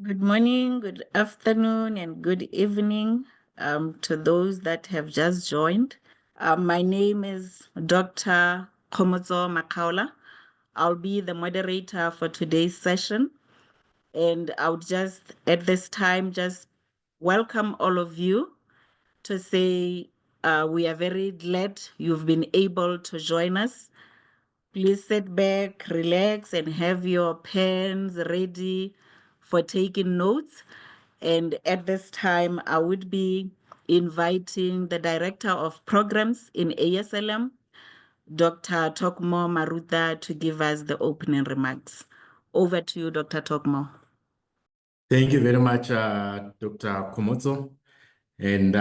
Good morning, good afternoon, and good evening to those that have just joined. My name is Dr. Kgomotso Makhaola. I'll be the moderator for today's session. And I would just, at this time, just welcome all of you to say we are very glad you've been able to join us. Please sit back, relax, and have your pens ready for taking notes. And at this time, I would be inviting the Director of Programs in ASLM, Dr. Talkmore Maruta, to give us the opening remarks. Over to you, Dr. Talkmore. Thank you very much, Dr. Kgomotso. And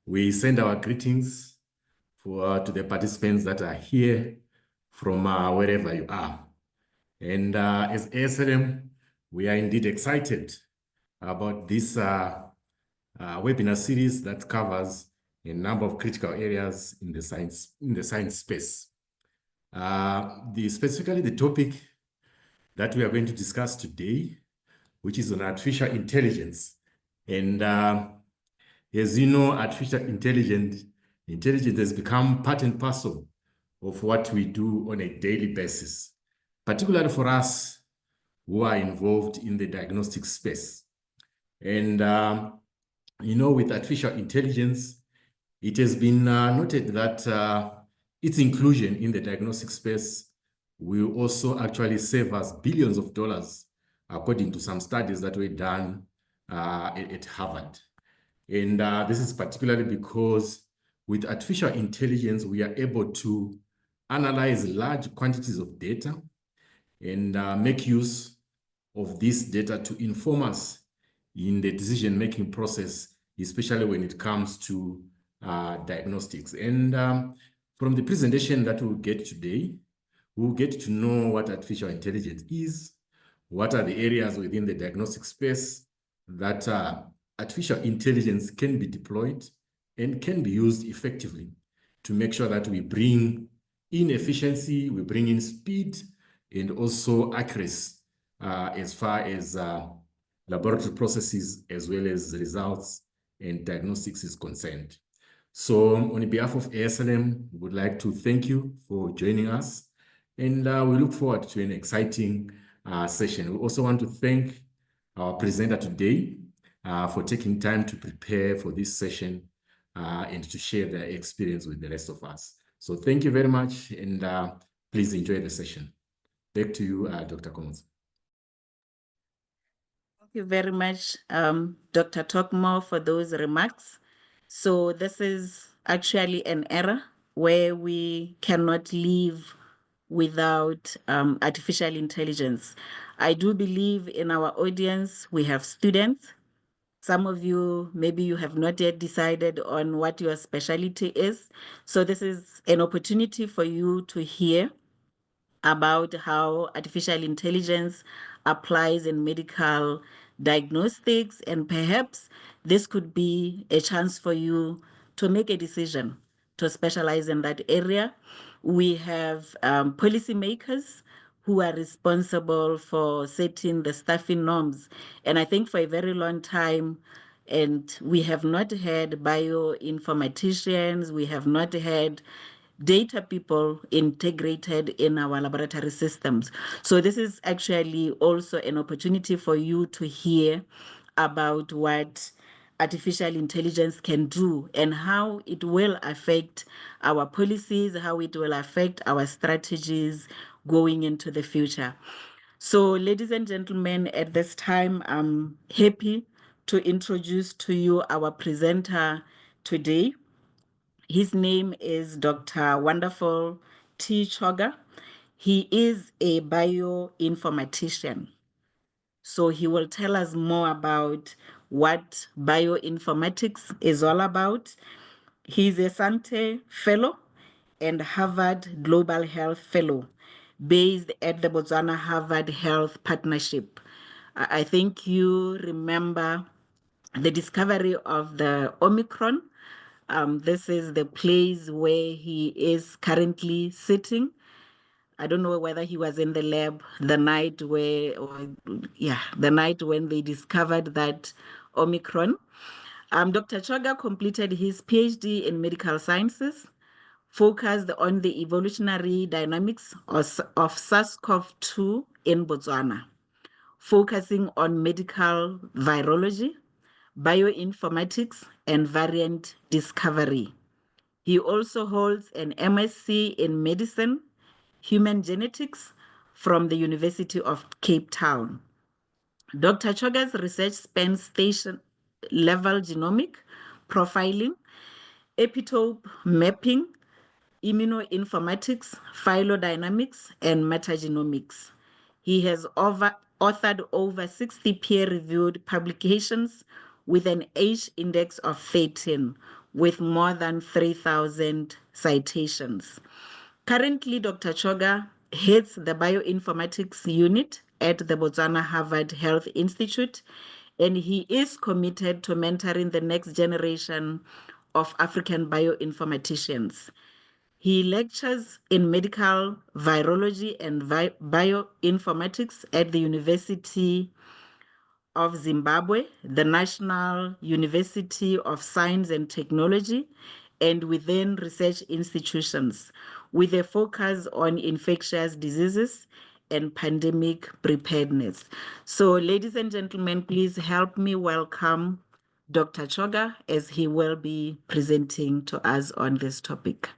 we send our greetings to the participants that are here from wherever you are. And as ASLM, we are indeed excited about this webinar series that covers a number of critical areas in the science space. Specifically the topic that we are going to discuss today, which is on artificial intelligence. And as you know, artificial intelligence has become part and parcel of what we do on a daily basis, particularly for us who are involved in the diagnostic space. And, with artificial intelligence, it has been noted that its inclusion in the diagnostic space will also actually save us billions of dollars, according to some studies that were done at Harvard. And this is particularly because with artificial intelligence, we are able to analyze large quantities of data and make use of this data to inform us in the decision-making process, especially when it comes to diagnostics. And from the presentation that we'll get today, we'll get to know what artificial intelligence is, what are the areas within the diagnostic space that artificial intelligence can be deployed and can be used effectively to make sure that we bring in efficiency, we bring in speed, and also accuracy as far as laboratory processes as well as results and diagnostics is concerned. So on behalf of ASLM, we would like to thank you for joining us, and we look forward to an exciting session. We also want to thank our presenter today for taking time to prepare for this session and to share their experience with the rest of us. So thank you very much, and please enjoy the session. Back to you, Dr. Kgomotso. Thank you very much, Dr. Talkmore, for those remarks. So this is actually an era where we cannot live without artificial intelligence. I do believe in our audience, we have students. Some of you, maybe you have not yet decided on what your specialty is. So this is an opportunity for you to hear about how artificial intelligence applies in medical diagnostics, and perhaps this could be a chance for you to make a decision to specialize in that area. We have policymakers who are responsible for setting the staffing norms. And I think for a very long time, and we have not had bioinformaticians, we have not had data people integrated in our laboratory systems. So this is actually also an opportunity for you to hear about what artificial intelligence can do and how it will affect our policies, how it will affect our strategies going into the future. So, ladies and gentlemen, at this time, I'm happy to introduce to you our presenter today. His name is Dr. Wonderful T. Choga. He is a bioinformatician. So he will tell us more about what bioinformatics is all about. He's a Sante Fellow and Harvard Global Health Fellow based at the Botswana-Harvard Health Partnership. I think you remember the discovery of the Omicron. This is the place where he is currently sitting. I don't know whether he was in the lab the night the night when they discovered that Omicron. Dr. Choga completed his PhD in medical sciences, focused on the evolutionary dynamics of SARS-CoV-2 in Botswana, focusing on medical virology, bioinformatics, and variant discovery. He also holds an MSc in medicine, human genetics from the University of Cape Town. Dr. Choga's research spans station-level genomic profiling, epitope mapping, immunoinformatics, phylogenomics, and metagenomics. He has authored over 60 peer-reviewed publications with an H index of 13, with more than 3,000 citations. Currently, Dr. Choga heads the bioinformatics unit at the Botswana-Harvard Health Institute, and he is committed to mentoring the next generation of African bioinformaticians. He lectures in medical virology and bioinformatics at the University of Zimbabwe, the National University of Science and Technology, and within research institutions, with a focus on infectious diseases and pandemic preparedness. So, ladies and gentlemen, please help me welcome Dr. Choga as he will be presenting to us on this topic.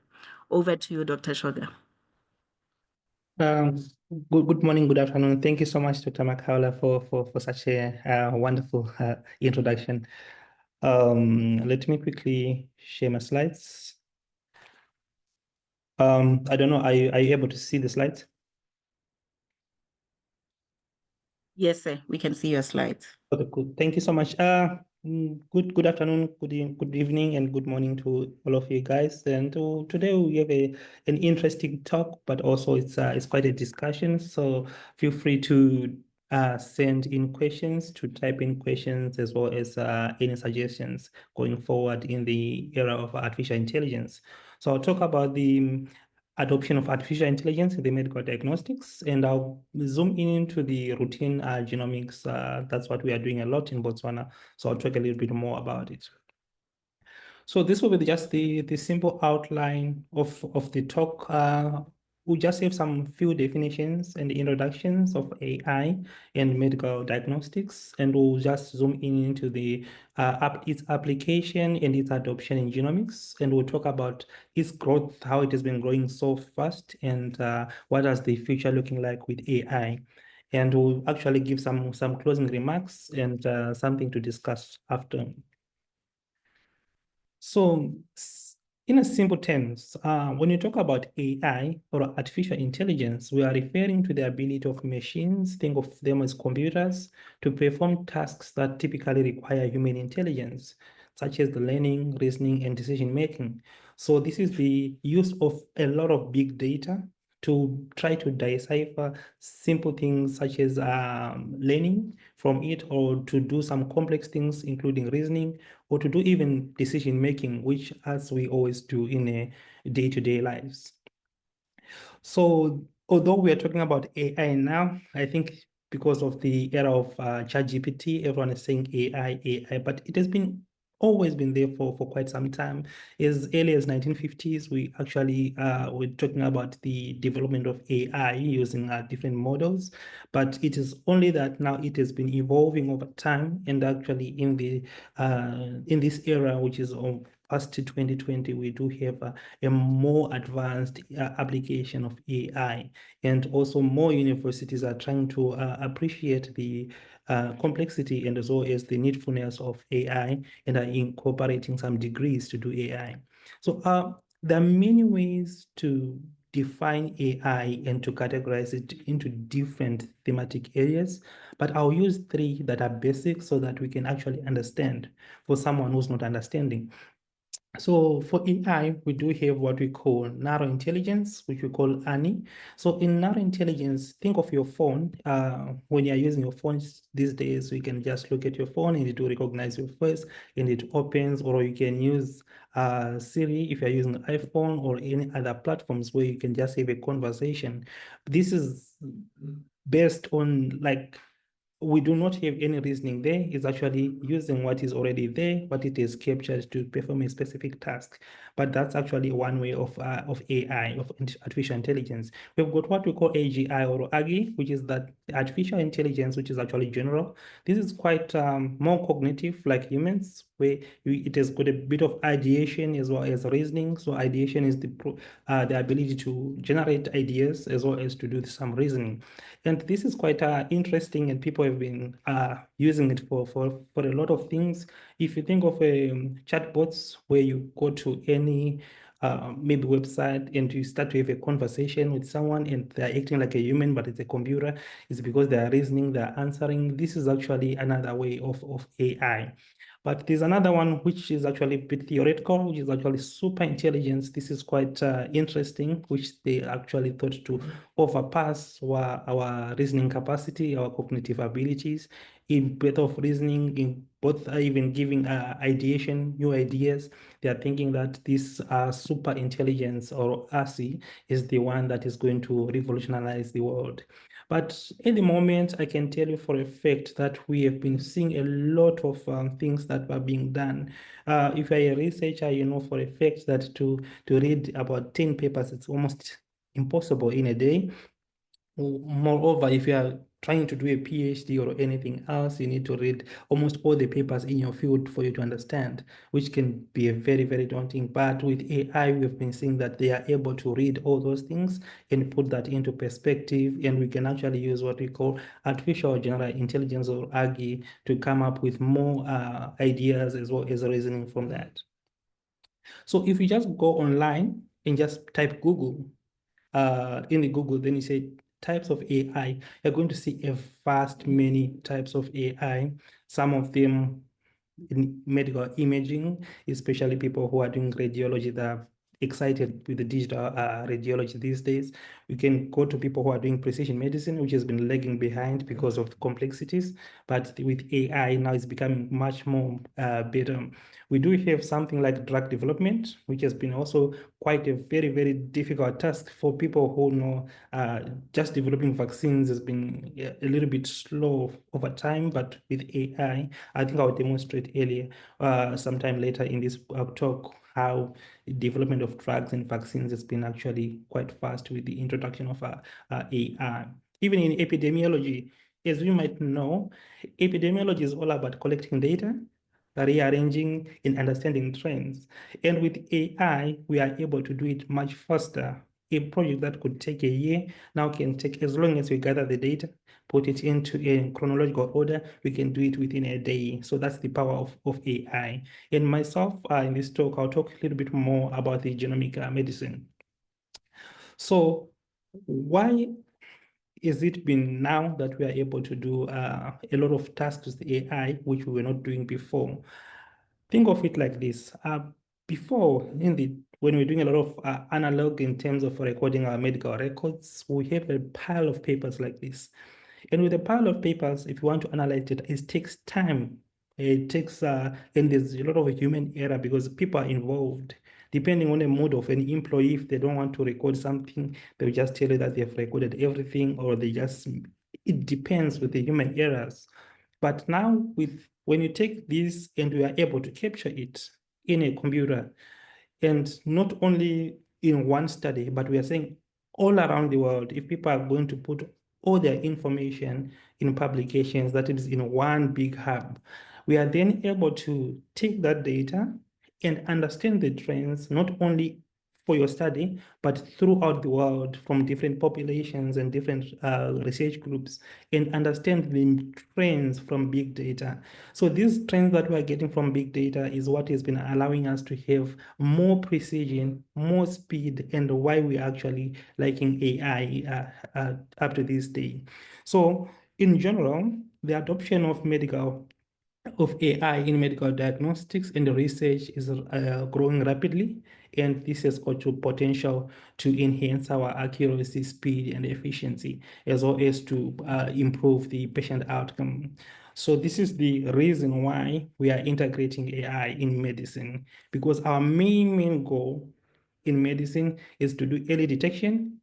Over to you, Dr. Choga. Good morning, good afternoon. Thank you so much, Dr. Makhaola, for such a wonderful introduction. Let me quickly share my slides. I don't know, are you able to see the slides? Yes, sir, we can see your slides. Okay, good. Thank you so much. Good afternoon, good evening, and good morning to all of you guys. And today we have an interesting talk, but also it's quite a discussion. So feel free to send in questions, to type in questions, as well as any suggestions going forward in the era of artificial intelligence. So I'll talk about the adoption of artificial intelligence in the medical diagnostics, and I'll zoom into the routine genomics. That's what we are doing a lot in Botswana, so I'll talk a little bit more about it. So this will be just the simple outline of the talk. We'll just have some few definitions and introductions of AI and medical diagnostics, and we'll just zoom in into its application and its adoption in genomics, and we'll talk about its growth, how it has been growing so fast, and what does the future looking like with AI. And we'll actually give some closing remarks and something to discuss after. So in a simple terms, when you talk about AI or artificial intelligence, we are referring to the ability of machines, think of them as computers, to perform tasks that typically require human intelligence, such as the learning, reasoning, and decision-making. So this is the use of a lot of big data to try to decipher simple things such as learning from it, or to do some complex things, including reasoning, or to do even decision making, which as we always do in a day-to-day lives. So although we are talking about AI now, I think because of the era of ChatGPT, everyone is saying AI, but it has always been there for quite some time. As early as 1950s, we actually were talking about the development of AI using different models, but it is only that now it has been evolving over time, and actually in this era, which is of past 2020, we do have a more advanced application of AI, and also more universities are trying to appreciate the complexity and as well as the needfulness of AI, and are incorporating some degrees to do AI. So there are many ways to define AI and to categorize it into different thematic areas, but I'll use three that are basic so that we can actually understand for someone who's not understanding. So for AI, we do have what we call narrow intelligence, which we call ANI. So in narrow intelligence, think of your phone. When you're using your phones these days, you can just look at your phone and it will recognize your voice and it opens, or you can use Siri if you're using an iPhone or any other platforms where you can just have a conversation. This is based on like we do not have any reasoning there. It's actually using what is already there, what it is captured to perform a specific task. But that's actually one way of AI, of artificial intelligence. We've got what we call AGI or AGI, which is that artificial intelligence, which is actually general. This is quite more cognitive, like humans, where it has got a bit of ideation as well as reasoning. So ideation is the ability to generate ideas as well as to do some reasoning. And this is quite interesting, and people have been using it for a lot of things. If you think of chatbots, where you go to any maybe website and you start to have a conversation with someone and they're acting like a human, but it's a computer, it's because they are reasoning, they're answering. This is actually another way of AI. But there's another one which is actually a bit theoretical, which is actually super intelligence. This is quite interesting, which they actually thought to overpass our reasoning capacity, our cognitive abilities, in breadth of reasoning, in both even giving ideation, new ideas. They are thinking that this super intelligence or ASI is the one that is going to revolutionize the world. But at the moment, I can tell you for a fact that we have been seeing a lot of things that are being done. If you're a researcher, you know for a fact that to read about 10 papers, it's almost impossible in a day. Moreover, if you are trying to do a PhD or anything else, you need to read almost all the papers in your field for you to understand, which can be a very, very daunting. But with AI, we've been seeing that they are able to read all those things and put that into perspective. And we can actually use what we call artificial general intelligence or AGI to come up with more ideas as well as reasoning from that. So if you just go online and just type Google, in the Google, then you say types of AI, you're going to see a vast many types of AI. Some of them in medical imaging, especially people who are doing radiology that are excited with the digital radiology these days. We can go to people who are doing precision medicine, which has been lagging behind because of complexities, but with AI now it's becoming much more better. We do have something like drug development, which has been also quite a very, very difficult task for people who know just developing vaccines has been a little bit slow over time, but with AI, I think I'll demonstrate earlier, sometime later in this talk, how the development of drugs and vaccines has been actually quite fast with the introduction of AI. Even in epidemiology, as you might know, epidemiology is all about collecting data, rearranging and understanding trends. And with AI, we are able to do it much faster. A project that could take a year now can take, as long as we gather the data, put it into a chronological order, we can do it within a day. So that's the power of AI. And myself, in this talk, I'll talk a little bit more about the genomic medicine. So why is it been now that we are able to do a lot of tasks with AI, which we were not doing before? Think of it like this. Before, when we're doing a lot of analog in terms of recording our medical records, we have a pile of papers like this. And with a pile of papers, if you want to analyze it takes time. It takes, and there's a lot of human error because people are involved. Depending on the mood of an employee, if they don't want to record something, they'll just tell you that they've recorded everything, or it depends with the human errors. But now when you take this and we are able to capture it in a computer, and not only in one study, but we are saying all around the world, if people are going to put all their information in publications, that is in one big hub, we are then able to take that data and understand the trends, not only for your study, but throughout the world from different populations and different research groups, and understand the trends from big data. So these trends that we're getting from big data is what has been allowing us to have more precision, more speed, and why we're actually liking AI up to this day. So in general, the adoption of medical of AI in medical diagnostics and research is growing rapidly, and this has got the potential to enhance our accuracy, speed, and efficiency, as well as to improve the patient outcome. So this is the reason why we are integrating AI in medicine, because our main goal in medicine is to do early detection,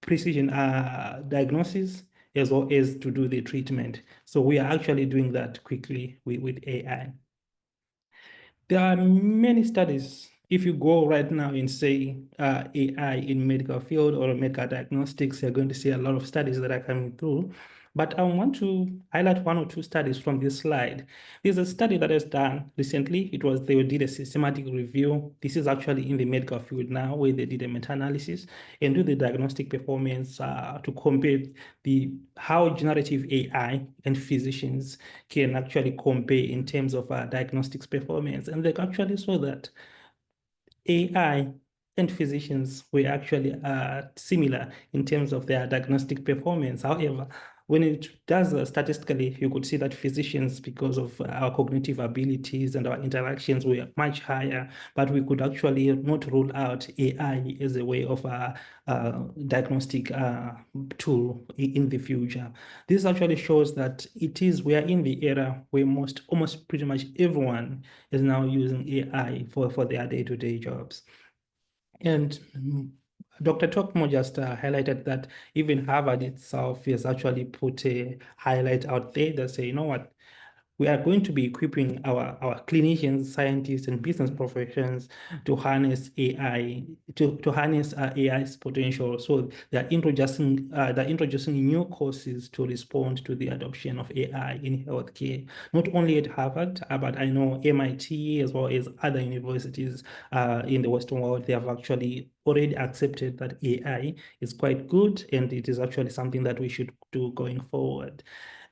precision diagnosis, as well as to do the treatment. So we are actually doing that quickly with AI. There are many studies. If you go right now and say AI in medical field or medical diagnostics, you're going to see a lot of studies that are coming through. But I want to highlight one or two studies from this slide. There's a study that was done recently. They did a systematic review. This is actually in the medical field now, where they did a meta-analysis and do the diagnostic performance to compare how generative AI and physicians can actually compare in terms of diagnostics performance. And they actually saw that AI and physicians were actually similar in terms of their diagnostic performance. However, when it does statistically, you could see that physicians, because of our cognitive abilities and our interactions, were much higher, but we could actually not rule out AI as a way of a diagnostic tool in the future. This actually shows that we are in the era where almost pretty much everyone is now using AI for their day-to-day jobs. And Dr. Talkmore just highlighted that even Harvard itself has actually put a highlight out there that say, you know what, we are going to be equipping our clinicians, scientists, and business professions to harness AI, to harness AI's potential. So they're introducing new courses to respond to the adoption of AI in healthcare, not only at Harvard, but I know MIT as well as other universities in the Western world. They have actually already accepted that AI is quite good, and it is actually something that we should do going forward.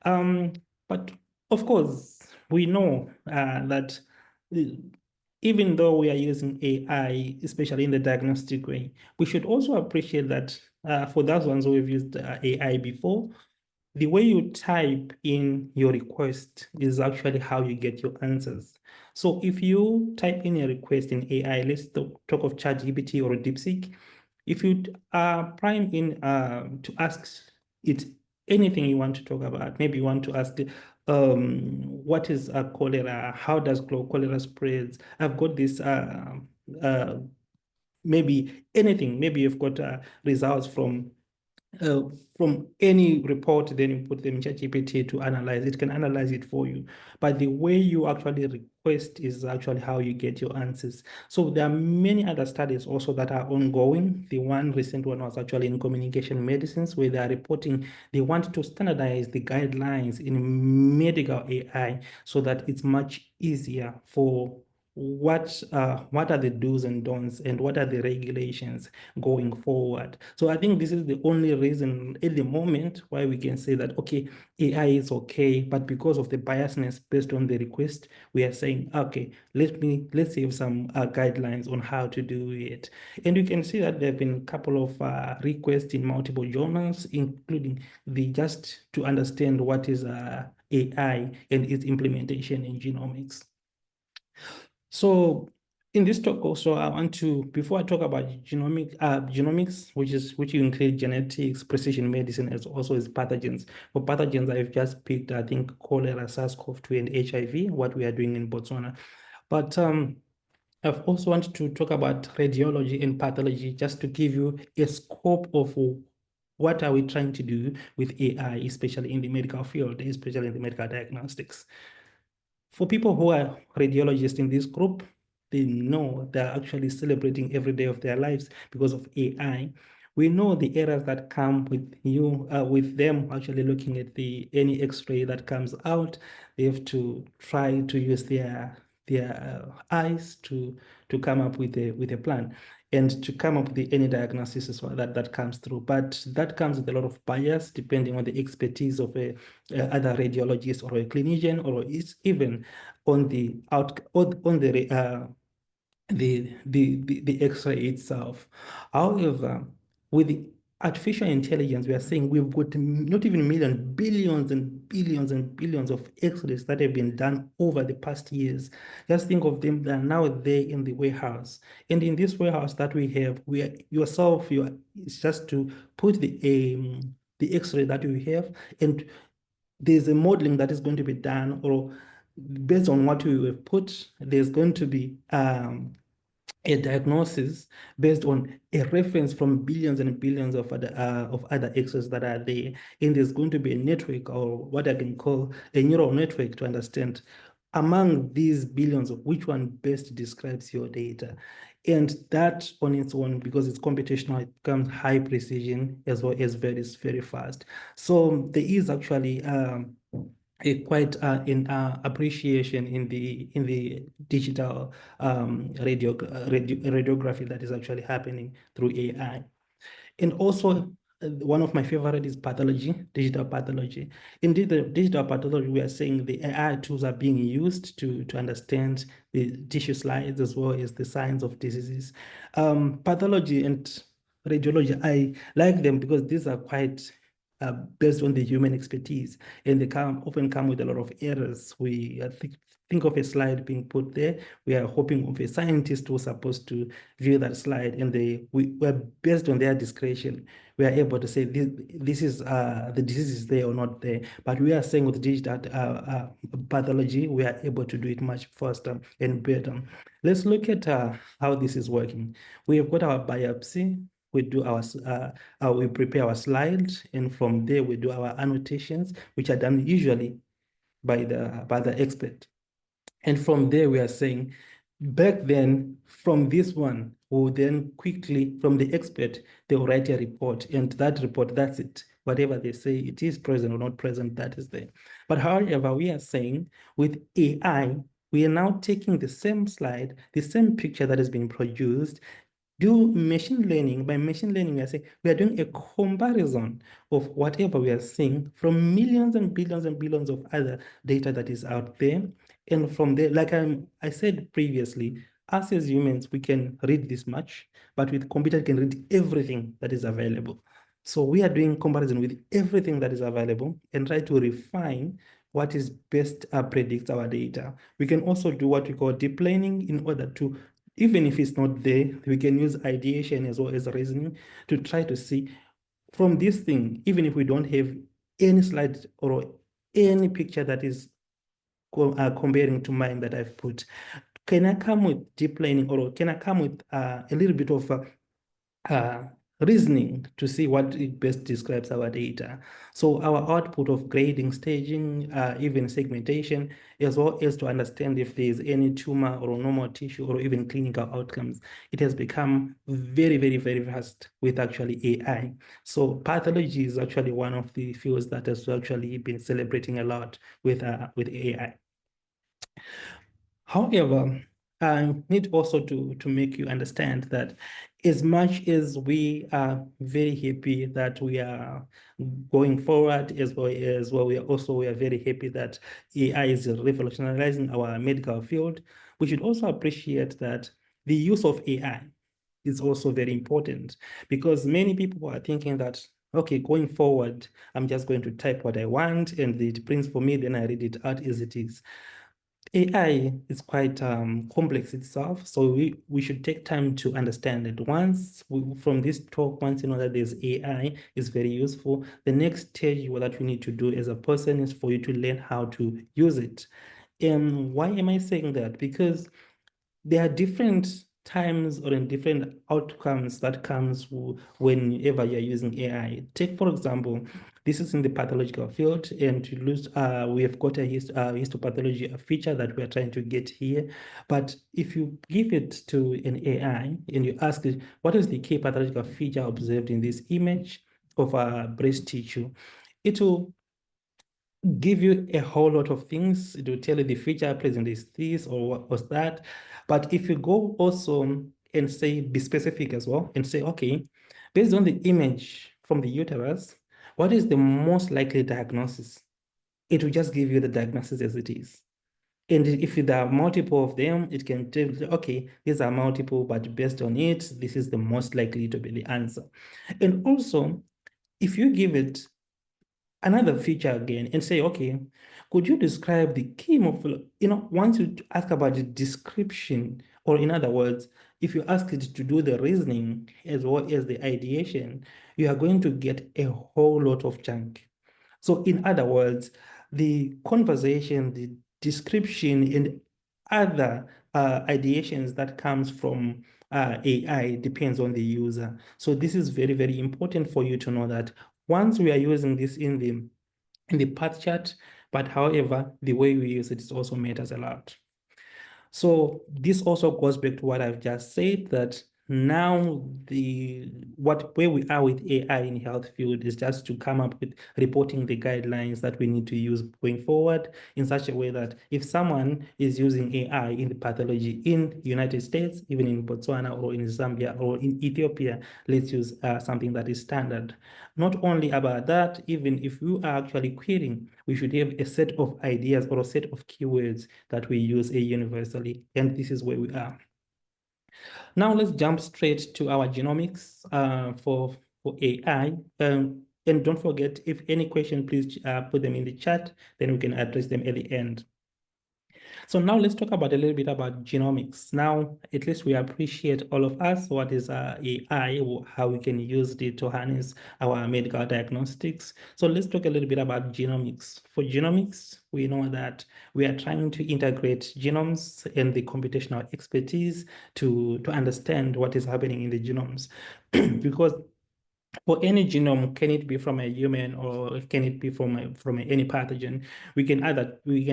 But of course, we know that even though we are using AI, especially in the diagnostic way, we should also appreciate that for those ones who have used AI before, the way you type in your request is actually how you get your answers. So if you type in a request in AI, let's talk of ChatGPT or DeepSeek, if you prime in to ask it anything you want to talk about, maybe you want to ask what is cholera, how does cholera spreads, I've got this maybe anything, maybe you've got results from any report, then you put them in ChatGPT to analyze. It can analyze it for you. But the way you actually request is actually how you get your answers. So there are many other studies also that are ongoing. The recent one was actually in communication medicines, where they are reporting they want to standardize the guidelines in medical AI so that it's much easier for what are the do's and don'ts and what are the regulations going forward. So I think this is the only reason at the moment why we can say that, okay, AI is okay, but because of the biasness based on the request, we are saying, okay, let's have some guidelines on how to do it. And you can see that there have been a couple of requests in multiple journals, including just to understand what is AI and its implementation in genomics. So in this talk also, I want to, before I talk about genomics, which include genetics, precision medicine, as also as pathogens. For pathogens, I've just picked, I think, cholera, SARS-CoV-2, and HIV, what we are doing in Botswana. But I've also wanted to talk about radiology and pathology, just to give you a scope of what are we trying to do with AI, especially in the medical field, especially in the medical diagnostics. For people who are radiologists in this group, they know they're actually celebrating every day of their lives because of AI. We know the errors that come with them actually looking at any X-ray that comes out. They have to try to use their eyes to come up with a plan and to come up with any diagnosis as well that comes through. But that comes with a lot of bias depending on the expertise of other radiologist or a clinician, or even on the the X-ray itself. However, with artificial intelligence, we are saying we've got not even millions, billions and billions and billions of X-rays that have been done over the past years. Just think of them, they are now there in the warehouse. And in this warehouse that we have, it's just to put the X-ray that we have, and there's a modeling that is going to be done, or based on what we have put, there's going to be a diagnosis based on a reference from billions and billions of other X-rays that are there. And there's going to be a network, or what I can call a neural network, to understand among these billions of which one best describes your data. And that on its own, because it's computational, it becomes high precision as well as very, very fast. So there is actually a quite appreciation in the digital radiography that is actually happening through AI. And also, one of my favorite is pathology, digital pathology. In digital pathology, we are saying the AI tools are being used to understand the tissue slides as well as the signs of diseases. Pathology and radiology, I like them because these are quite based on the human expertise, and they often come with a lot of errors. We think of a slide being put there. We are hoping of a scientist who's supposed to view that slide, and we're based on their discretion. We are able to say this is the disease is there or not there. But we are saying with digital pathology, we are able to do it much faster and better. Let's look at how this is working. We have got our biopsy. We do we prepare our slides, and from there we do our annotations, which are done usually by the expert. And from there we are saying, back then, from this one, we'll then quickly, from the expert, they'll write a report, and that report, that's it. Whatever they say, it is present or not present, that is there. But however, we are saying with AI, we are now taking the same slide, the same picture that has been produced, do machine learning. By machine learning, we are doing a comparison of whatever we are seeing from millions and billions of other data that is out there. And from there, like I said previously, us as humans, we can read this much, but with computer can read everything that is available. So we are doing comparison with everything that is available and try to refine what is best predicts our data. We can also do what we call deep learning in order to, even if it's not there, we can use ideation as well as reasoning to try to see from this thing, even if we don't have any slide or any picture that is comparing to mine that I've put, can I come with deep learning, or can I come with a little bit of reasoning to see what best describes our data? So our output of grading, staging, even segmentation, as well as to understand if there is any tumor or normal tissue or even clinical outcomes, it has become very, very, very fast with actually AI. So pathology is actually one of the fields that has actually been celebrating a lot with AI. However, I need also to make you understand that as much as we are very happy that we are going forward, as well we are very happy that AI is revolutionizing our medical field, we should also appreciate that the use of AI is also very important, because many people are thinking that, okay, going forward, I'm just going to type what I want and it prints for me, then I read it out as it is. AI is quite complex itself, so we should take time to understand it. From this talk, once you know that there's AI is very useful, the next stage that we need to do as a person is for you to learn how to use it. And why am I saying that? Because there are different times or in different outcomes that comes whenever you're using AI. Take, for example, this is in the pathological field, and we have got a histopathology, a feature that we're trying to get here. But if you give it to an AI and you ask it, what is the key pathological feature observed in this image of a breast tissue, it will give you a whole lot of things. It will tell you the feature present is this or what was that. But if you go also and say, be specific as well, and say, okay, based on the image from the uterus, what is the most likely diagnosis? It will just give you the diagnosis as it is. And if there are multiple of them, it can tell, okay, these are multiple, but based on it, this is the most likely to be the answer. And also, if you give it another feature again and say, okay, could you describe the key morphology? Once you ask about the description, or in other words, if you ask it to do the reasoning as well as the ideation, you are going to get a whole lot of junk. So in other words, the conversation, the description, and other ideations that comes from AI depends on the user. So this is very, very important for you to know that once we are using this in the path chart, but however, the way we use it also matters a lot. So this also goes back to what I've just said, that now where we are with AI in health field is just to come up with reporting the guidelines that we need to use going forward in such a way that if someone is using AI in the pathology in the United States, even in Botswana or in Zambia or in Ethiopia, let's use something that is standard. Not only about that, even if you are actually querying, we should have a set of ideas or a set of keywords that we use universally, and this is where we are. Now let's jump straight to our genomics for AI. And don't forget, if any question, please put them in the chat, then we can address them at the end. So now let's talk about a little bit about genomics. Now, at least we appreciate all of us what is AI, how we can use it to harness our medical diagnostics. So let's talk a little bit about genomics. For genomics, we know that we are trying to integrate genomes and the computational expertise to understand what is happening in the genomes. Because for any genome, can it be from a human or can it be from any pathogen? We can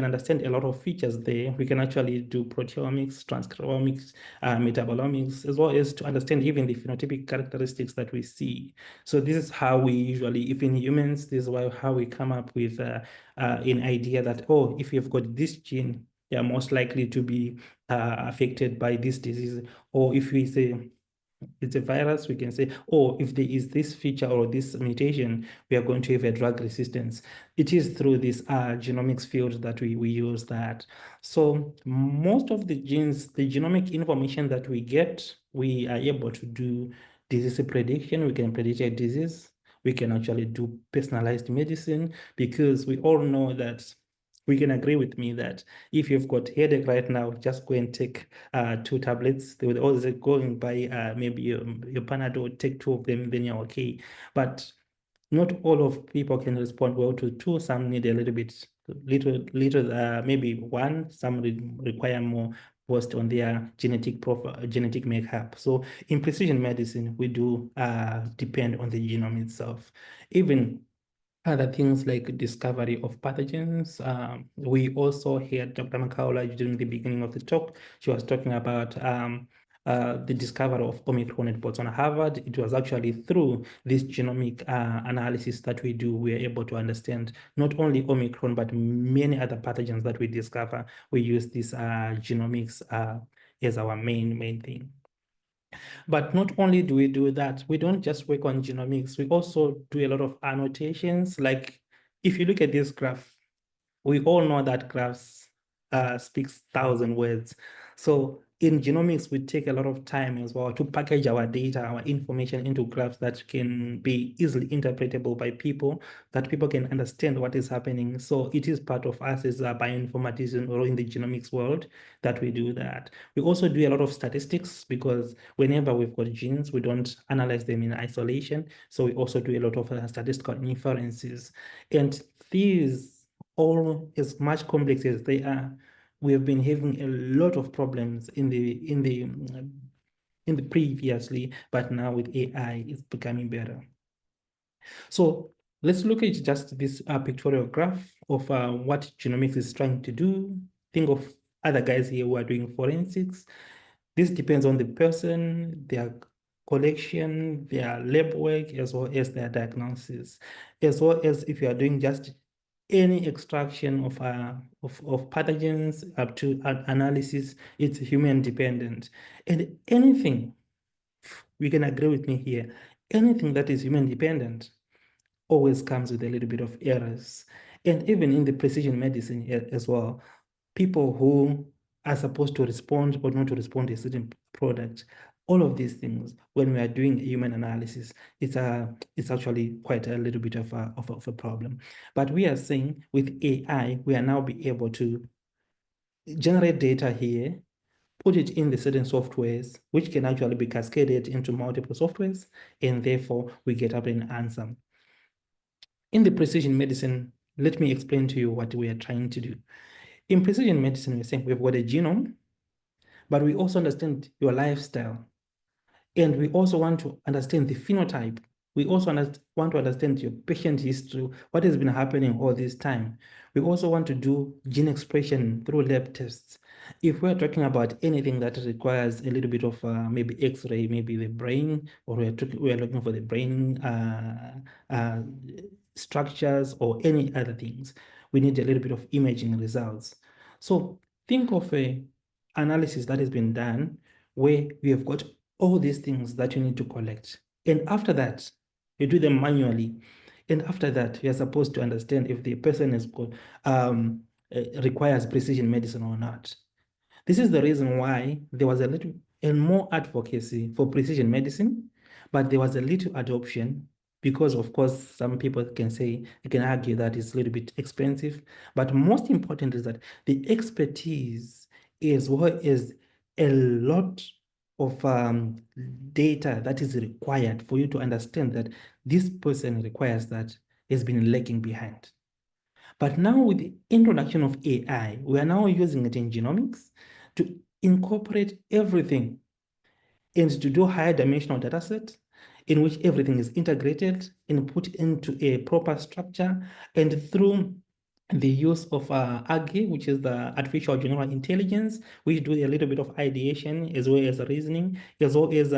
understand a lot of features there. We can actually do proteomics, transcriptomics, metabolomics, as well as to understand even the phenotypic characteristics that we see. So this is how we usually, if in humans, this is how we come up with an idea that, oh, if you've got this gene, they are most likely to be affected by this disease. Or if we say it's a virus, we can say, oh, if there is this feature or this mutation, we are going to have a drug resistance. It is through this genomics field that we use that. So most of the genes, the genomic information that we get, we are able to do disease prediction. We can predict a disease. We can actually do personalized medicine, because we all know that we can agree with me that if you've got headache right now, just go and take 2 tablets. They would always go and buy maybe your Panadol, take 2 of them, then you're okay. But not all of people can respond well to 2. Some need a little bit, maybe 1. Some require more based on their genetic profile, genetic makeup. So in precision medicine, we do depend on the genome itself. Even other things like discovery of pathogens. We also heard Dr. Makhaola during the beginning of the talk. She was talking about the discovery of Omicron at Botswana-Harvard. It was actually through this genomic analysis that we do, we are able to understand not only Omicron, but many other pathogens that we discover. We use this genomics as our main thing. But not only do we do that, we don't just work on genomics, we also do a lot of annotations. Like if you look at this graph, we all know that graphs speaks 1,000 words. So in genomics, we take a lot of time as well to package our data, our information into graphs that can be easily interpretable by people, that people can understand what is happening. So it is part of us as a bioinformatician or in the genomics world that we do that. We also do a lot of statistics, because whenever we've got genes, we don't analyze them in isolation. So we also do a lot of statistical inferences. And these, all as much complex as they are, we have been having a lot of problems in the previously, but now with AI, it's becoming better. So let's look at just this pictorial graph of what genomics is trying to do. Think of other guys here who are doing forensics. This depends on the person, their collection, their lab work, as well as their diagnosis, as well as if you are doing just any extraction of pathogens up to analysis, it's human dependent. And anything, we can agree with me here, anything that is human dependent always comes with a little bit of errors. And even in the precision medicine as well, people who are supposed to respond or not to respond to a certain product. All of these things, when we are doing human analysis, it's actually quite a little bit of a problem. But we are saying with AI, we are now be able to generate data here, put it in the certain softwares, which can actually be cascaded into multiple softwares, and therefore we get up an answer. In the precision medicine, let me explain to you what we are trying to do. In precision medicine, we're saying we've got a genome, but we also understand your lifestyle. And we also want to understand the phenotype. We also want to understand your patient history, what has been happening all this time. We also want to do gene expression through lab tests. If we're talking about anything that requires a little bit of maybe X-ray, maybe the brain, or we're looking for the brain structures or any other things, we need a little bit of imaging results. So think of a analysis that has been done where we have got all these things that you need to collect. And after that, you do them manually. And after that, you're supposed to understand if the person is requires precision medicine or not. This is the reason why there was a little and more advocacy for precision medicine, but there was a little adoption because, of course, some people can say, they can argue that it's a little bit expensive. But most important is that the expertise is what is a lot of data that is required for you to understand that this person requires that has been lagging behind. But now with the introduction of AI, we are now using it in genomics to incorporate everything and to do higher dimensional data set in which everything is integrated and put into a proper structure, and through the use of AGI, which is the artificial general intelligence, which do a little bit of ideation as well as reasoning, as well as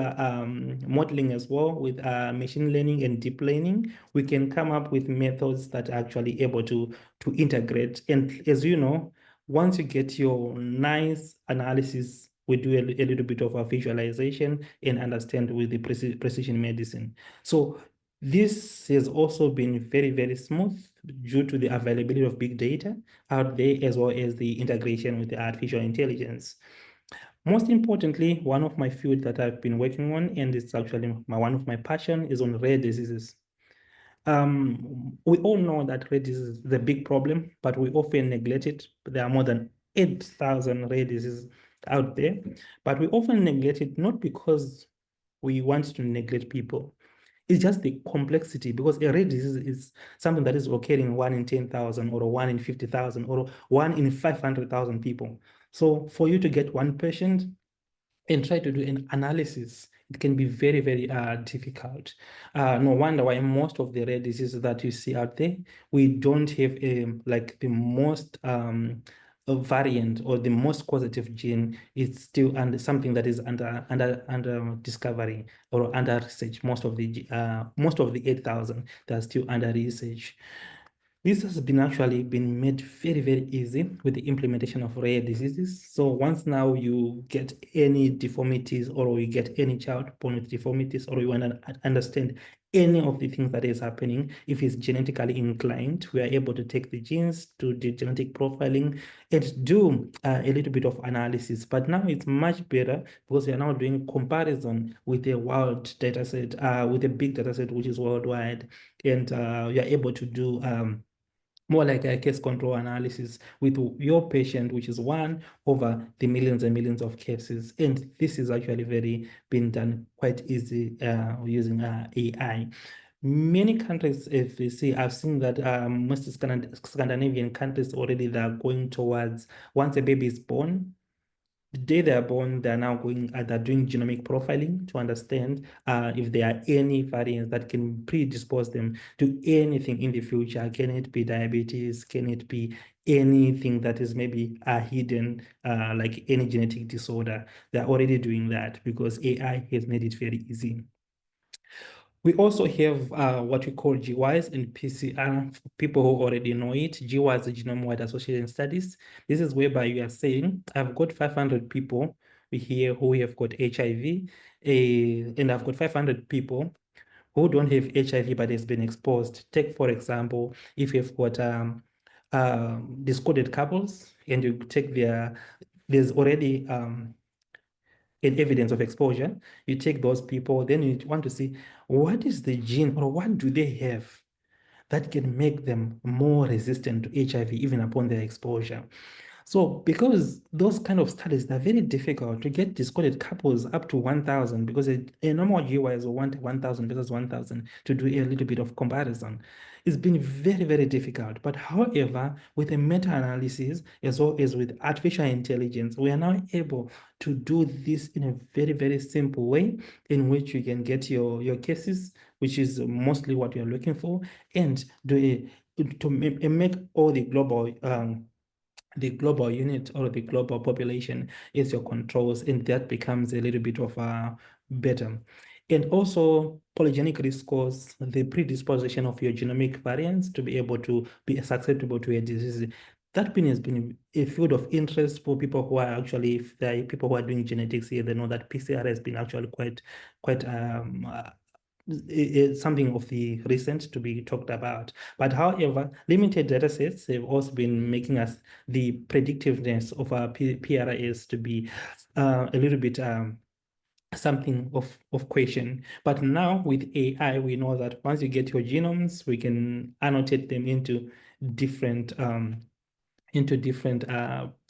modeling as well with machine learning and deep learning. We can come up with methods that are actually able to integrate. And as you know, once you get your nice analysis, we do a little bit of a visualization and understand with the precision medicine. So this has also been very, very smooth due to the availability of big data out there, as well as the integration with the artificial intelligence. Most importantly, one of my fields that I've been working on, and it's actually one of my passion, is on rare diseases. We all know that rare disease is a big problem, but we often neglect it. There are more than 8,000 rare diseases out there, but we often neglect it not because we want to neglect people. It's just the complexity, because a rare disease is something that is occurring 1 in 10,000 or 1 in 50,000 or 1 in 500,000 people. So for you to get one patient and try to do an analysis, it can be very, very difficult. No wonder why most of the rare diseases that you see out there, we don't have like the most variant or the most causative gene is still under something that is under discovery or under research. Most of the 8,000 that are still under research. This has been actually been made very, very easy with the implementation of rare diseases. So once now you get any deformities, or you get any child born with deformities, or you want to understand any of the things that is happening, if it's genetically inclined, we are able to take the genes, to do genetic profiling, and do a little bit of analysis. But now it's much better because we are now doing comparison with a world data set, with a big data set, which is worldwide, and you are able to do more like a case control analysis with your patient, which is one over the millions and millions of cases. And this is actually been done quite easy using AI. Many countries, if you see, I've seen that most Scandinavian countries already, they're going towards, once a baby is born, the day they are born, they are now they're doing genomic profiling to understand if there are any variants that can predispose them to anything in the future. Can it be diabetes? Can it be anything that is maybe hidden, like any genetic disorder? They're already doing that because AI has made it very easy. We also have what we call GWAS and PCR, for people who already know it. GWAS is Genome-Wide Association Studies. This is whereby you are saying, I've got 500 people here who have got HIV, and I've got 500 people who don't have HIV but has been exposed. Take, for example, if you've got discorded couples, and you take there's already an evidence of exposure. You take those people, then you want to see what is the gene or what do they have that can make them more resistant to HIV even upon their exposure. So because those kind of studies, they're very difficult to get discorded couples up to 1,000, because a normal GWAS will want 1,000 versus 1,000 to do a little bit of comparison. It's been very, very difficult. But however, with a meta-analysis as well as with artificial intelligence, we are now able to do this in a very, very simple way in which you can get your cases, which is mostly what you're looking for, and to make all the global unit or the global population is your controls, and that becomes a little bit of better. And also polygenic risk scores, the predisposition of your genomic variants to be able to be susceptible to a disease. That has been a field of interest for people who are actually, if there are people who are doing genetics here, they know that PCR has been actually quite something of the recent to be talked about. But however, limited data sets have also been making us the predictiveness of our PRIS to be a little bit something of question. But now with AI, we know that once you get your genomes, we can annotate them into different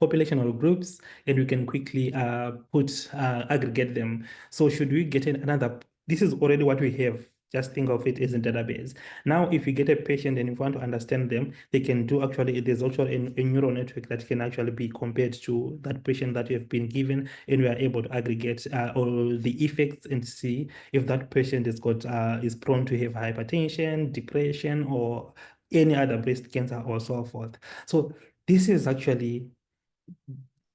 population or groups, and we can quickly aggregate them. So should we get another, this is already what we have. Just think of it as a database. Now, if you get a patient and you want to understand them, they can do actually, there's also a neural network that can actually be compared to that patient that you have been given, and we are able to aggregate all the effects and see if that patient is prone to have hypertension, depression, or any other breast cancer or so forth. So this is actually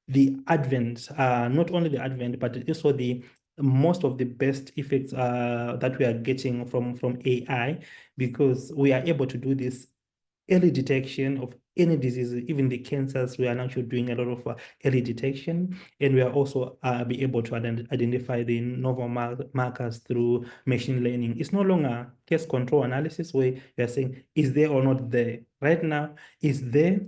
the advent, not only the advent, but also the most of the best effects that we are getting from AI, because we are able to do this early detection of any disease, even the cancers. We are actually doing a lot of early detection, and we are also be able to identify the novel markers through machine learning. It's no longer test control analysis where we are saying, is there or not there? Right now, is there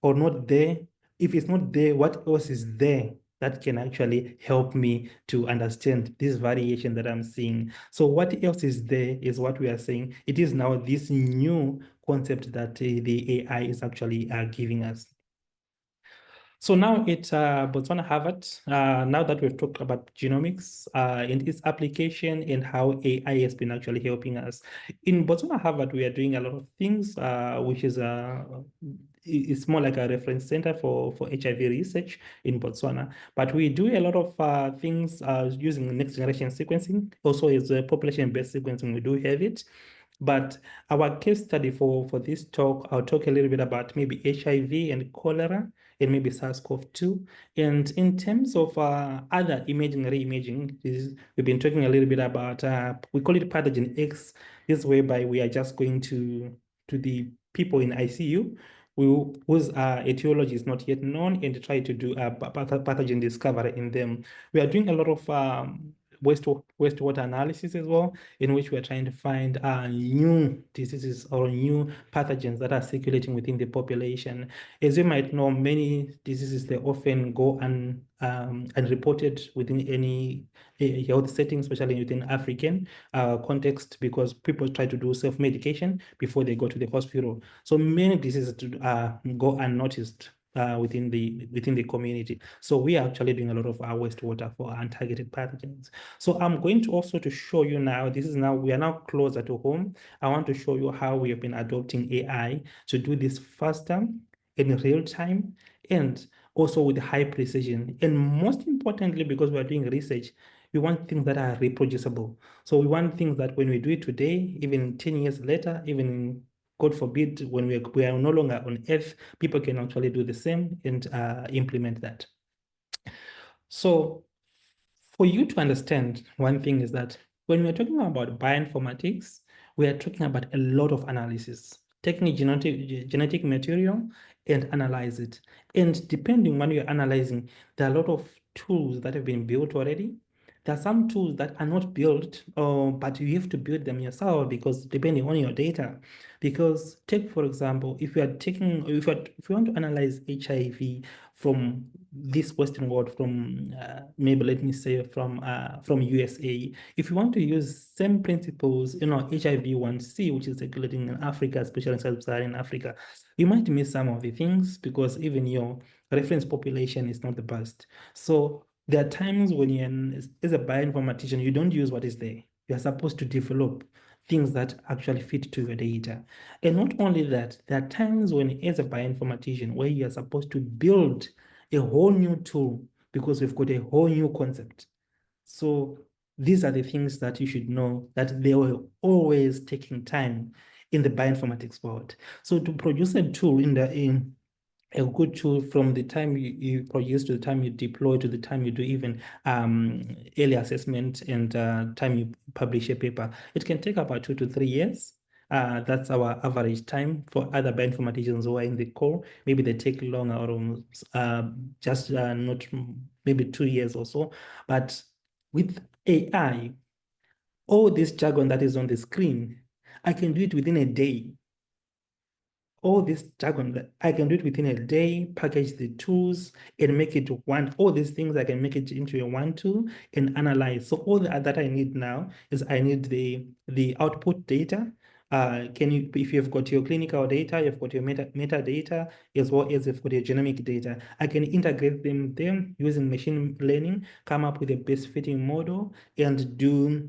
or not there? If it's not there, what else is there that can actually help me to understand this variation that I'm seeing? So what else is there is what we are saying. It is now this new concept that the AI is actually giving us. So now at Botswana-Harvard, now that we've talked about genomics and its application and how AI has been actually helping us. In Botswana-Harvard, we are doing a lot of things, which is it's more like a reference center for HIV research in Botswana. But we do a lot of things using next generation sequencing. Also, as a population-based sequencing, we do have it. But our case study for this talk, I'll talk a little bit about maybe HIV and cholera and maybe SARS-CoV-2. And in terms of other imaging, re-imaging, we've been talking a little bit about, we call it pathogen X. This is whereby we are just going to the people in ICU whose etiology is not yet known and try to do a pathogen discovery in them. We are doing a lot of wastewater analysis as well, in which we are trying to find new diseases or new pathogens that are circulating within the population. As you might know, many diseases, they often go unreported within any health setting, especially within African context, because people try to do self-medication before they go to the hospital. So many diseases go unnoticed within the community. So we are actually doing a lot of our wastewater for untargeted pathogens. So I'm going to also to show you now, we are now closer to home. I want to show you how we have been adopting AI to do this faster, in real time, and also with high precision. And most importantly, because we are doing research, we want things that are reproducible. So we want things that when we do it today, even 10 years later, even God forbid, when we are no longer on Earth, people can actually do the same and implement that. So for you to understand, one thing is that when we're talking about bioinformatics, we are talking about a lot of analysis, taking genetic material and analyze it. And depending on what you're analyzing, there are a lot of tools that have been built already. there are some tools that are not built, but you have to build them yourself because depending on your data. Because take, for example, if you want to analyze HIV from this Western world, from maybe let me say from USA, if you want to use same principles, HIV-1C, which is circulating in Africa, especially in Sub-Saharan Africa, you might miss some of the things because even your reference population is not the best. So there are times when as a bioinformatician, you don't use what is there. You are supposed to develop things that actually fit to your data. And not only that, there are times when as a bioinformatician where you are supposed to build a whole new tool because we've got a whole new concept. So these are the things that you should know, that they were always taking time in the bioinformatics world. So to produce a tool in a good tool from the time you produce to the time you deploy to the time you do even early assessment and time you publish a paper, it can take about 2 to 3 years. That's our average time. For other bioinformaticians who are in the core, maybe they take longer or just not maybe 2 years or so. But with AI, all this jargon that is on the screen, I can do it within a day. All this jargon, I can do it within a day, package the tools and make it one. All these things I can make it into a one tool and analyze. So all that I need now is I need the output data. If you've got your clinical data, you've got your metadata, as well as you've got your genomic data, I can integrate them using machine learning, come up with a best fitting model and do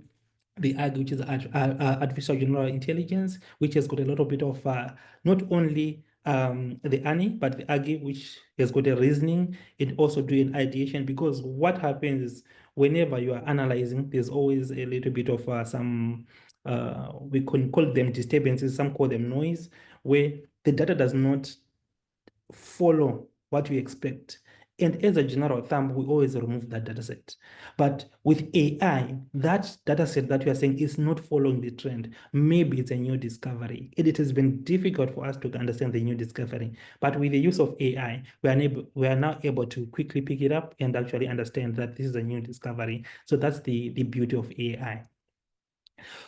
the AG, which is artificial general intelligence, which has got a little bit of not only the ANI, but the AGI, which has got a reasoning, and also doing ideation. Because what happens is whenever you are analyzing, there's always a little bit of some, we can call them disturbances, some call them noise, where the data does not follow what we expect. And as a general thumb, we always remove that data set. But with AI, that data set that we are saying is not following the trend. Maybe it's a new discovery. It has been difficult for us to understand the new discovery. But with the use of AI, we are now able to quickly pick it up and actually understand that this is a new discovery. So that's the beauty of AI.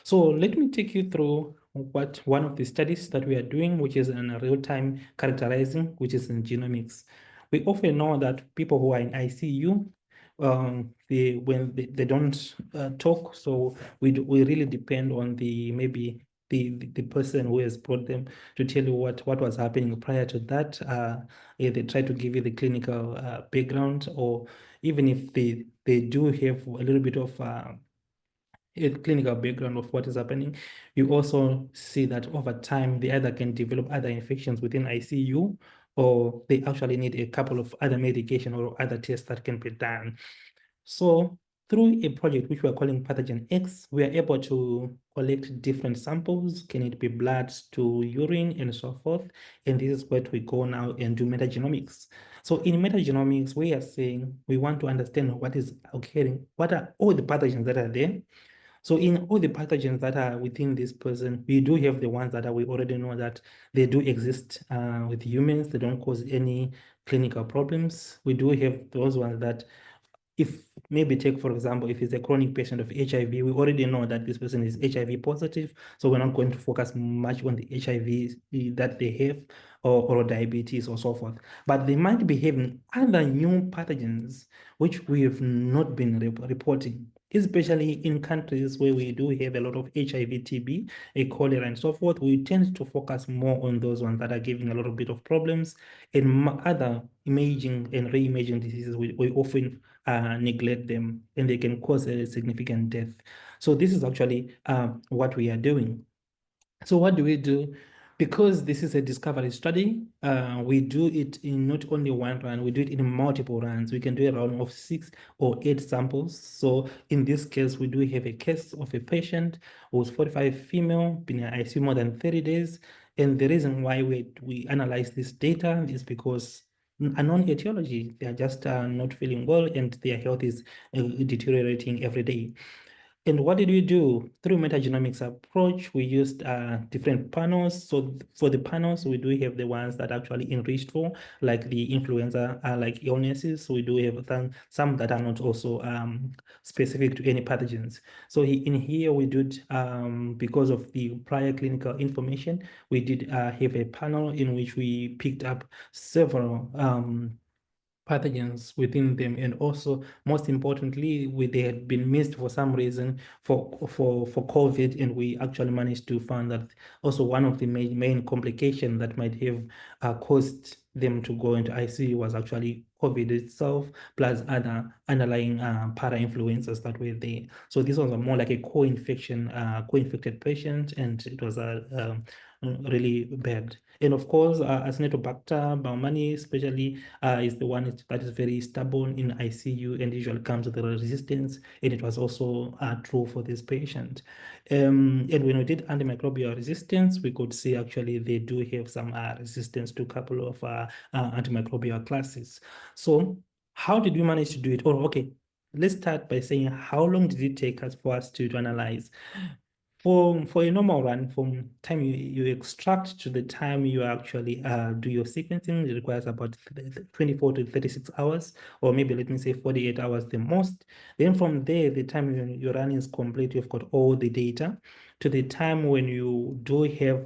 So let me take you through one of the studies that we are doing, which is in real-time characterizing, which is in genomics. We often know that people who are in ICU, when they don't talk, so we really depend on maybe the person who has brought them to tell you what was happening prior to that. They try to give you the clinical background, or even if they do have a little bit of a clinical background of what is happening, you also see that over time they either can develop other infections within ICU, or they actually need a couple of other medication or other tests that can be done. So through a project which we are calling Pathogen X, we are able to collect different samples. Can it be blood to urine and so forth? And this is where we go now and do metagenomics. So in metagenomics, we are saying we want to understand what is occurring, what are all the pathogens that are there. So in all the pathogens that are within this person, we do have the ones that we already know that they do exist with humans. They don't cause any clinical problems. We do have those ones that, if maybe take, for example, if it's a chronic patient of HIV, we already know that this person is HIV positive. So we're not going to focus much on the HIV that they have, or diabetes or so forth. But they might be having other new pathogens which we have not been reporting, especially in countries where we do have a lot of HIV, TB, cholera, and so forth. We tend to focus more on those ones that are giving a little bit of problems, and other imaging and re-imaging diseases, we often neglect them, and they can cause a significant death. So this is actually what we are doing. So what do we do? Because this is a discovery study, we do it in not only one run, we do it in multiple runs. We can do a run of 6 or 8 samples. So in this case, we do have a case of a patient who was 45 female, been in ICU more than 30 days. And the reason why we analyze this data is because unknown etiology, they are just not feeling well and their health is deteriorating every day. And what did we do? Through metagenomics approach, we used different panels. So for the panels, we do have the ones that actually enriched for, like the influenza, like illnesses. So we do have some that are not also specific to any pathogens. So in here, we did, because of the prior clinical information, we did have a panel in which we picked up several pathogens within them, and also most importantly, they had been missed for some reason for COVID, and we actually managed to find that also one of the main complication that might have caused them to go into ICU was actually COVID itself, plus other underlying para-influencers that were there. So this was more like a co-infected patient, and it was really bad. And of course, Acinetobacter baumannii especially is the one that is very stubborn in ICU and usually comes with a resistance, and it was also true for this patient. And when we did antimicrobial resistance, we could see actually they do have some resistance to a couple of antimicrobial classes. So how did we manage to do it? Oh, okay. Let's start by saying how long did it take us for us to analyze? For a normal run, from time you extract to the time you actually do your sequencing, it requires about 24 to 36 hours, or maybe let me say 48 hours the most. Then from there, the time your run is complete, you've got all the data, to the time when you do have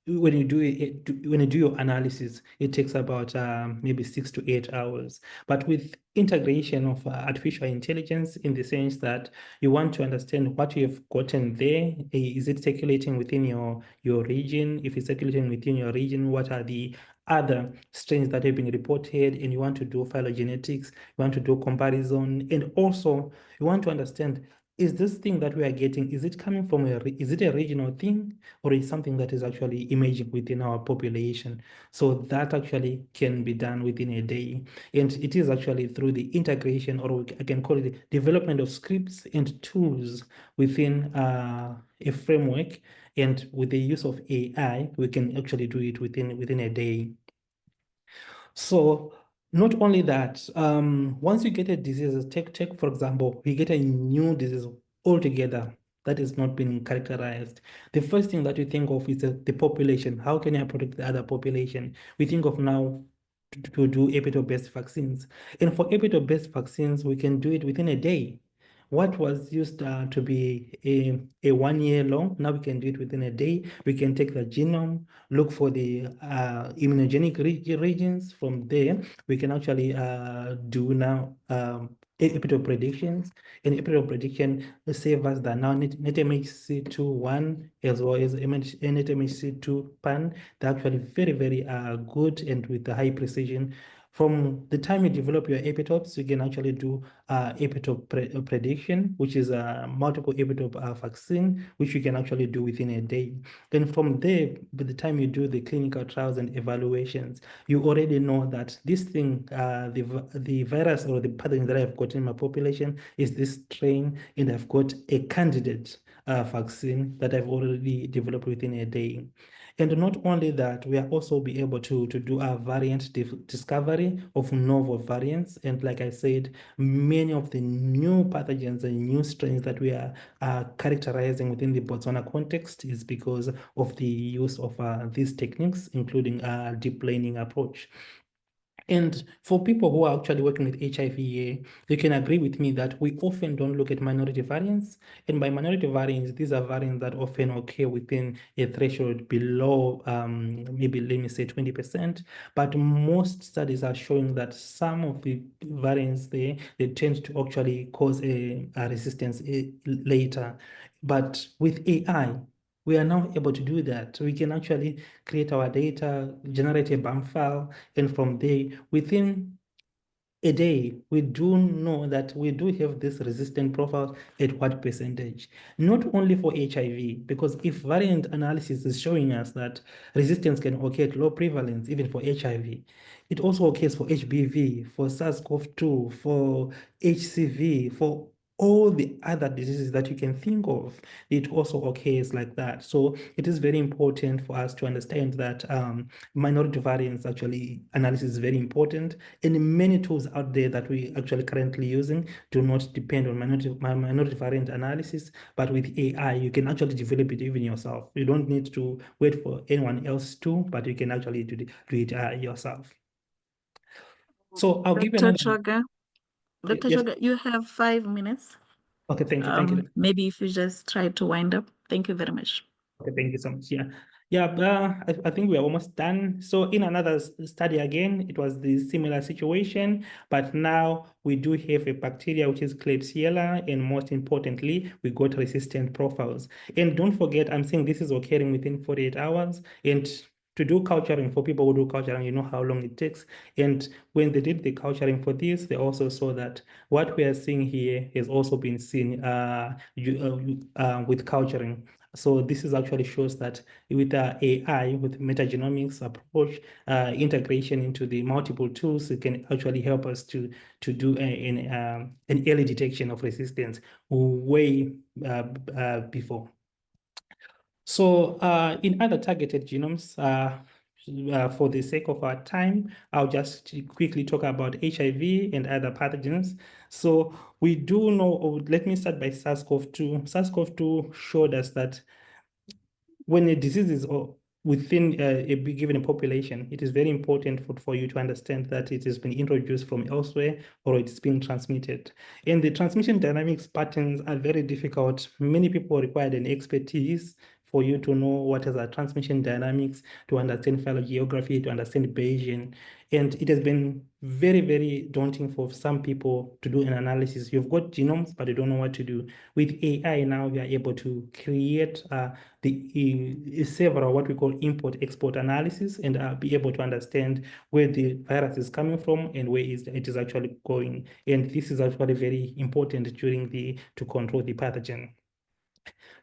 when you do your analysis, it takes about maybe 6 to 8 hours. But with integration of artificial intelligence, in the sense that you want to understand what you have gotten there, is it circulating within your region? If it's circulating within your region, what are the other strains that have been reported? And you want to do phylogenetics, you want to do comparison, and also you want to understand, is this thing that we are getting, is it coming from is it a regional thing, or is something that is actually emerging within our population? So that actually can be done within a day. And it is actually through the integration, or I can call it the development of scripts and tools within a framework. And with the use of AI, we can actually do it within a day. So not only that, once you get a disease, take for example, we get a new disease altogether that is not being characterized. The first thing that you think of is the population. How can I protect the other population? We think of now to do epitope-based vaccines. And for epitope-based vaccines, we can do it within a day. What was used to be a 1 year long, now we can do it within a day. We can take the genome, look for the immunogenic regions. From there, we can actually do now epitope predictions. And epitope prediction save us the now NetMHC2-1 as well as NetMHC2 pan. They're actually very, very good and with a high precision. From the time you develop your epitopes, you can actually do epitope prediction, which is a multiple epitope vaccine, which you can actually do within a day. Then from there, by the time you do the clinical trials and evaluations, you already know that this thing, the virus or the pathogen that I've got in my population is this strain, and I've got a candidate vaccine that I've already developed within a day. And not only that, we are also be able to do a variant discovery of novel variants. And like I said, many of the new pathogens and new strains that we are characterizing within the Botswana context is because of the use of these techniques, including deep learning approach. And for people who are actually working with HIV, you can agree with me that we often don't look at minority variants. And by minority variants, these are variants that often occur within a threshold below, maybe let me say 20%. But most studies are showing that some of the variants there, they tend to actually cause a resistance later. But with AI, we are now able to do that. We can actually create our data, generate a BAM file, and from there, within a day, we do know that we do have this resistant profile at what percentage. Not only for HIV, because if variant analysis is showing us that resistance can occur at low prevalence, even for HIV, it also occurs for HBV, for SARS-CoV-2, for HCV, for all the other diseases that you can think of, it also occurs like that. So it is very important for us to understand that minority variance actually analysis is very important. And many tools out there that we actually currently using do not depend on minority variant analysis, but with AI, you can actually develop it even yourself. You don't need to wait for anyone else to, but you can actually do it yourself. So I'll give you Dr. another. Choga, Dr. Yes. Choga, you have 5 minutes. Okay, thank you. Thank you. Maybe if you just try to wind up. Thank you very much. Okay, thank you so much. I think we are almost done. So in another study again, it was the similar situation, but now we do have a bacteria which is Klebsiella, and most importantly, we got resistant profiles. And don't forget, I'm saying this is occurring within 48 hours. And to do culturing, for people who do culturing, you know how long it takes. And when they did the culturing for this, they also saw that what we are seeing here has also been seen with culturing. So this is actually shows that with AI, with metagenomics approach, integration into the multiple tools, it can actually help us to do an early detection of resistance way before. So in other targeted genomes, for the sake of our time, I'll just quickly talk about HIV and other pathogens. So we do know, let me start by SARS-CoV-2. SARS-CoV-2 showed us that when a disease is within a given population, it is very important for you to understand that it has been introduced from elsewhere or it's been transmitted. And the transmission dynamics patterns are very difficult. Many people require an expertise for you to know what is our transmission dynamics, to understand phylogeography, to understand Bayesian. And it has been very, very daunting for some people to do an analysis. You've got genomes, but you don't know what to do. With AI now, we are able to create several what we call import-export analysis and be able to understand where the virus is coming from and where it is actually going. And this is actually very important to control the pathogen.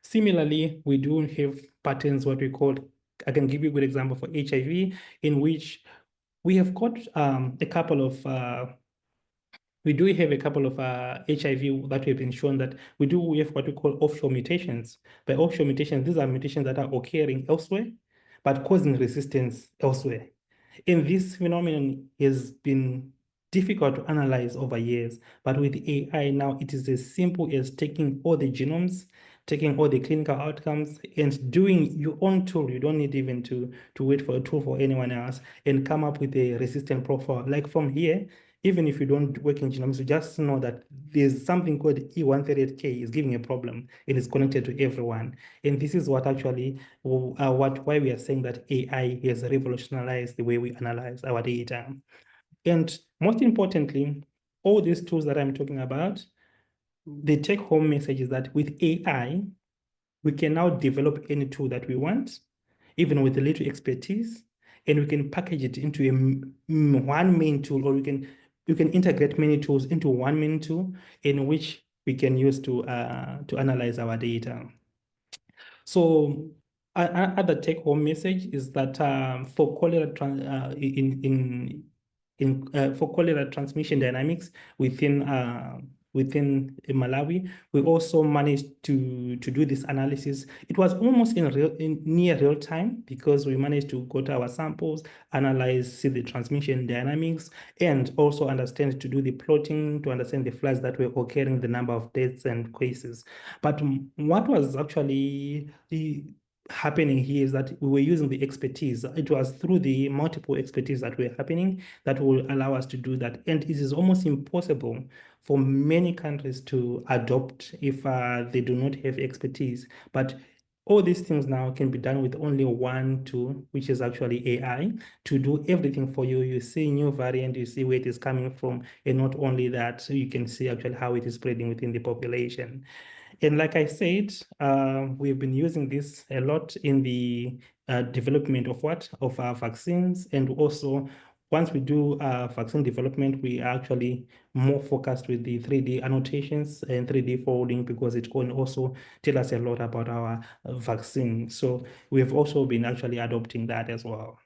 Similarly, we do have patterns, what we call, I can give you a good example for HIV, in which we have got a couple of we do have a couple of HIV that have been shown that we have what we call offshore mutations. By offshore mutations, these are mutations that are occurring elsewhere, but causing resistance elsewhere. And this phenomenon has been difficult to analyze over years, but with AI now, it is as simple as taking all the genomes, taking all the clinical outcomes, and doing your own tool. You don't need even to wait for a tool for anyone else, and come up with a resistant profile. Like from here, even if you don't work in genomics, you just know that there's something called E138K is giving a problem. It is connected to everyone. And this is what actually, why we are saying that AI has revolutionized the way we analyze our data. And most importantly, all these tools that I'm talking about, the take-home message is that with AI, we can now develop any tool that we want, even with a little expertise, and we can package it into one main tool, or we can integrate many tools into one main tool in which we can use to analyze our data. So other take-home message is that for cholera for cholera transmission dynamics within Malawi, we also managed to do this analysis. It was almost in near real time, because we managed to go to our samples, analyze, see the transmission dynamics, and also understand, to do the plotting, to understand the floods that were occurring, the number of deaths and cases. But what was actually happening here is that we were using the expertise. It was through the multiple expertise that were happening that will allow us to do that. And it is almost impossible for many countries to adopt if they do not have expertise. But all these things now can be done with only one tool, which is actually AI, to do everything for you. You see new variant, you see where it is coming from, and not only that, you can see actually how it is spreading within the population. And like I said, we've been using this a lot in the development of our vaccines. And also, once we do vaccine development, we are actually more focused with the 3D annotations and 3D folding, because it can also tell us a lot about our vaccine. So we have also been actually adopting that as well.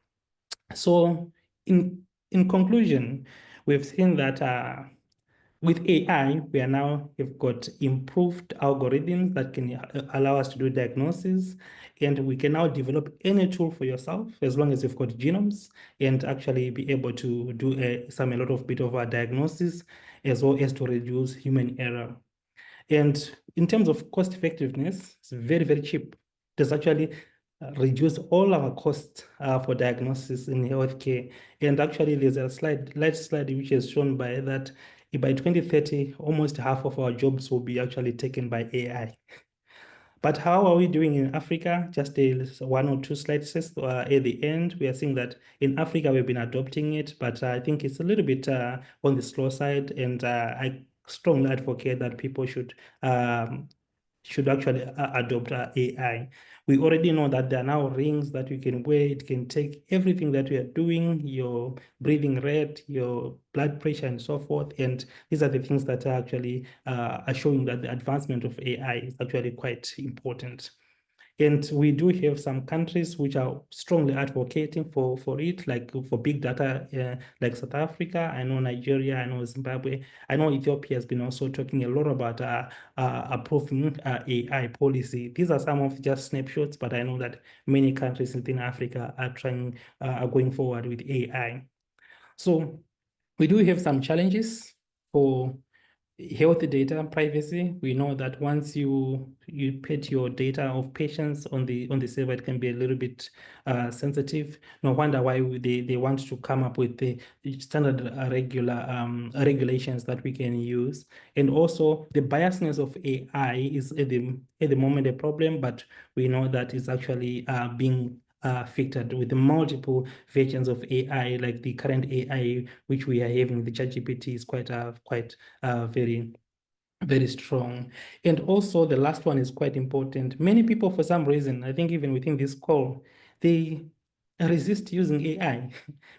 So in conclusion, we've seen that with AI, we are now have got improved algorithms that can allow us to do diagnosis, and we can now develop any tool for yourself as long as you've got genomes and actually be able to do a lot of bit of our diagnosis as well as to reduce human error. And in terms of cost effectiveness, it's very, very cheap. It has actually reduced all our costs for diagnosis in healthcare. And actually, there's a large slide which is shown by that by 2030, almost half of our jobs will be actually taken by AI. But how are we doing in Africa? Just one or two slides at the end, we are seeing that in Africa, we've been adopting it, but I think it's a little bit on the slow side, and I strongly advocate that people should actually adopt AI. We already know that there are now rings that you can wear. It can take everything that you are doing, your breathing rate, your blood pressure, and so forth. And these are the things that are actually are showing that the advancement of AI is actually quite important. And we do have some countries which are strongly advocating for it, like for big data, like South Africa. I know Nigeria, I know Zimbabwe. I know Ethiopia has been also talking a lot about approving AI policy. These are some of just snapshots, but I know that many countries within Africa are going forward with AI. So we do have some challenges for health data privacy. We know that once you put your data of patients on the server, it can be a little bit sensitive. No wonder why they want to come up with the standard regulations that we can use. And also the biasness of AI is at the moment a problem, but we know that it's actually being filtered with multiple versions of AI, like the current AI which we are having, the ChatGPT is quite very, very strong. And also the last one is quite important. Many people, for some reason, I think even within this call, they resist using AI.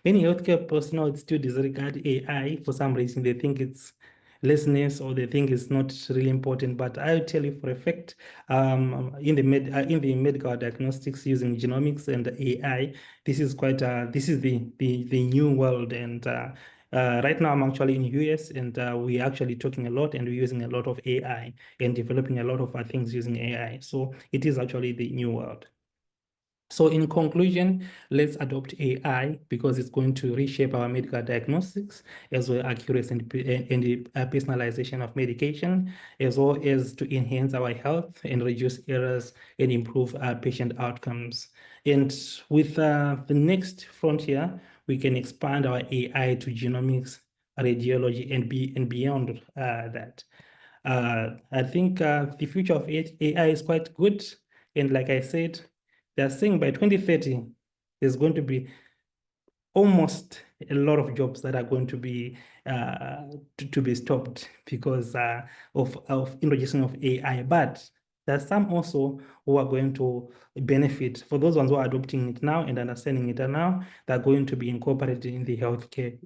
Many healthcare personnel still disregard AI for some reason. They think it's laziness or they think it's not really important. But I'll tell you for a fact, in the medical diagnostics using genomics and AI, this is quite this is the new world. And right now, I'm actually in US, and we're actually talking a lot, and we're using a lot of AI and developing a lot of things using AI. So it is actually the new world. So in conclusion, let's adopt AI because it's going to reshape our medical diagnostics as well as accuracy and the personalization of medication, as well as to enhance our health and reduce errors and improve patient outcomes. And with the next frontier, we can expand our AI to genomics, radiology, and beyond that. I think the future of AI is quite good. And like I said, they're saying by 2030, there's going to be almost a lot of jobs that are going to be stopped because of introduction of AI. But there's some also who are going to benefit. For those ones who are adopting it now and understanding it now, they're going to be incorporated in the healthcare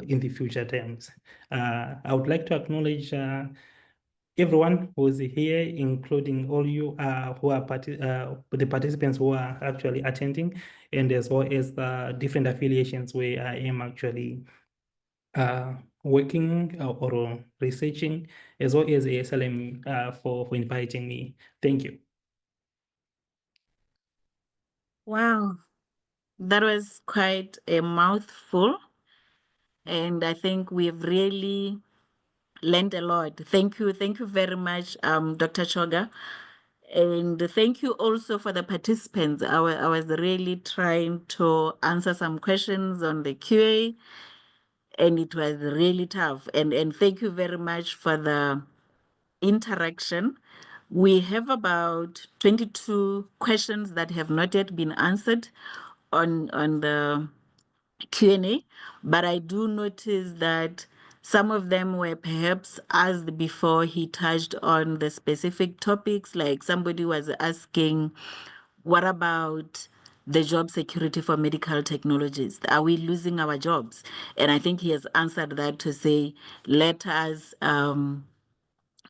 in the future terms. I would like to acknowledge everyone who is here, including all you who are the participants who are actually attending, and as well as the different affiliations where I am actually working or researching, as well as ASLM for inviting me. Thank you. Wow, that was quite a mouthful. And I think we've really learned a lot. Thank you very much, Dr. Choga. And thank you also for the participants. I was really trying to answer some questions on the QA, and it was really tough. And thank you very much for the interaction. We have about 22 questions that have not yet been answered on the Q&A, but I do notice that some of them were perhaps asked before he touched on the specific topics, like somebody was asking, what about the job security for medical technologists? Are we losing our jobs? And I think he has answered that to say, let us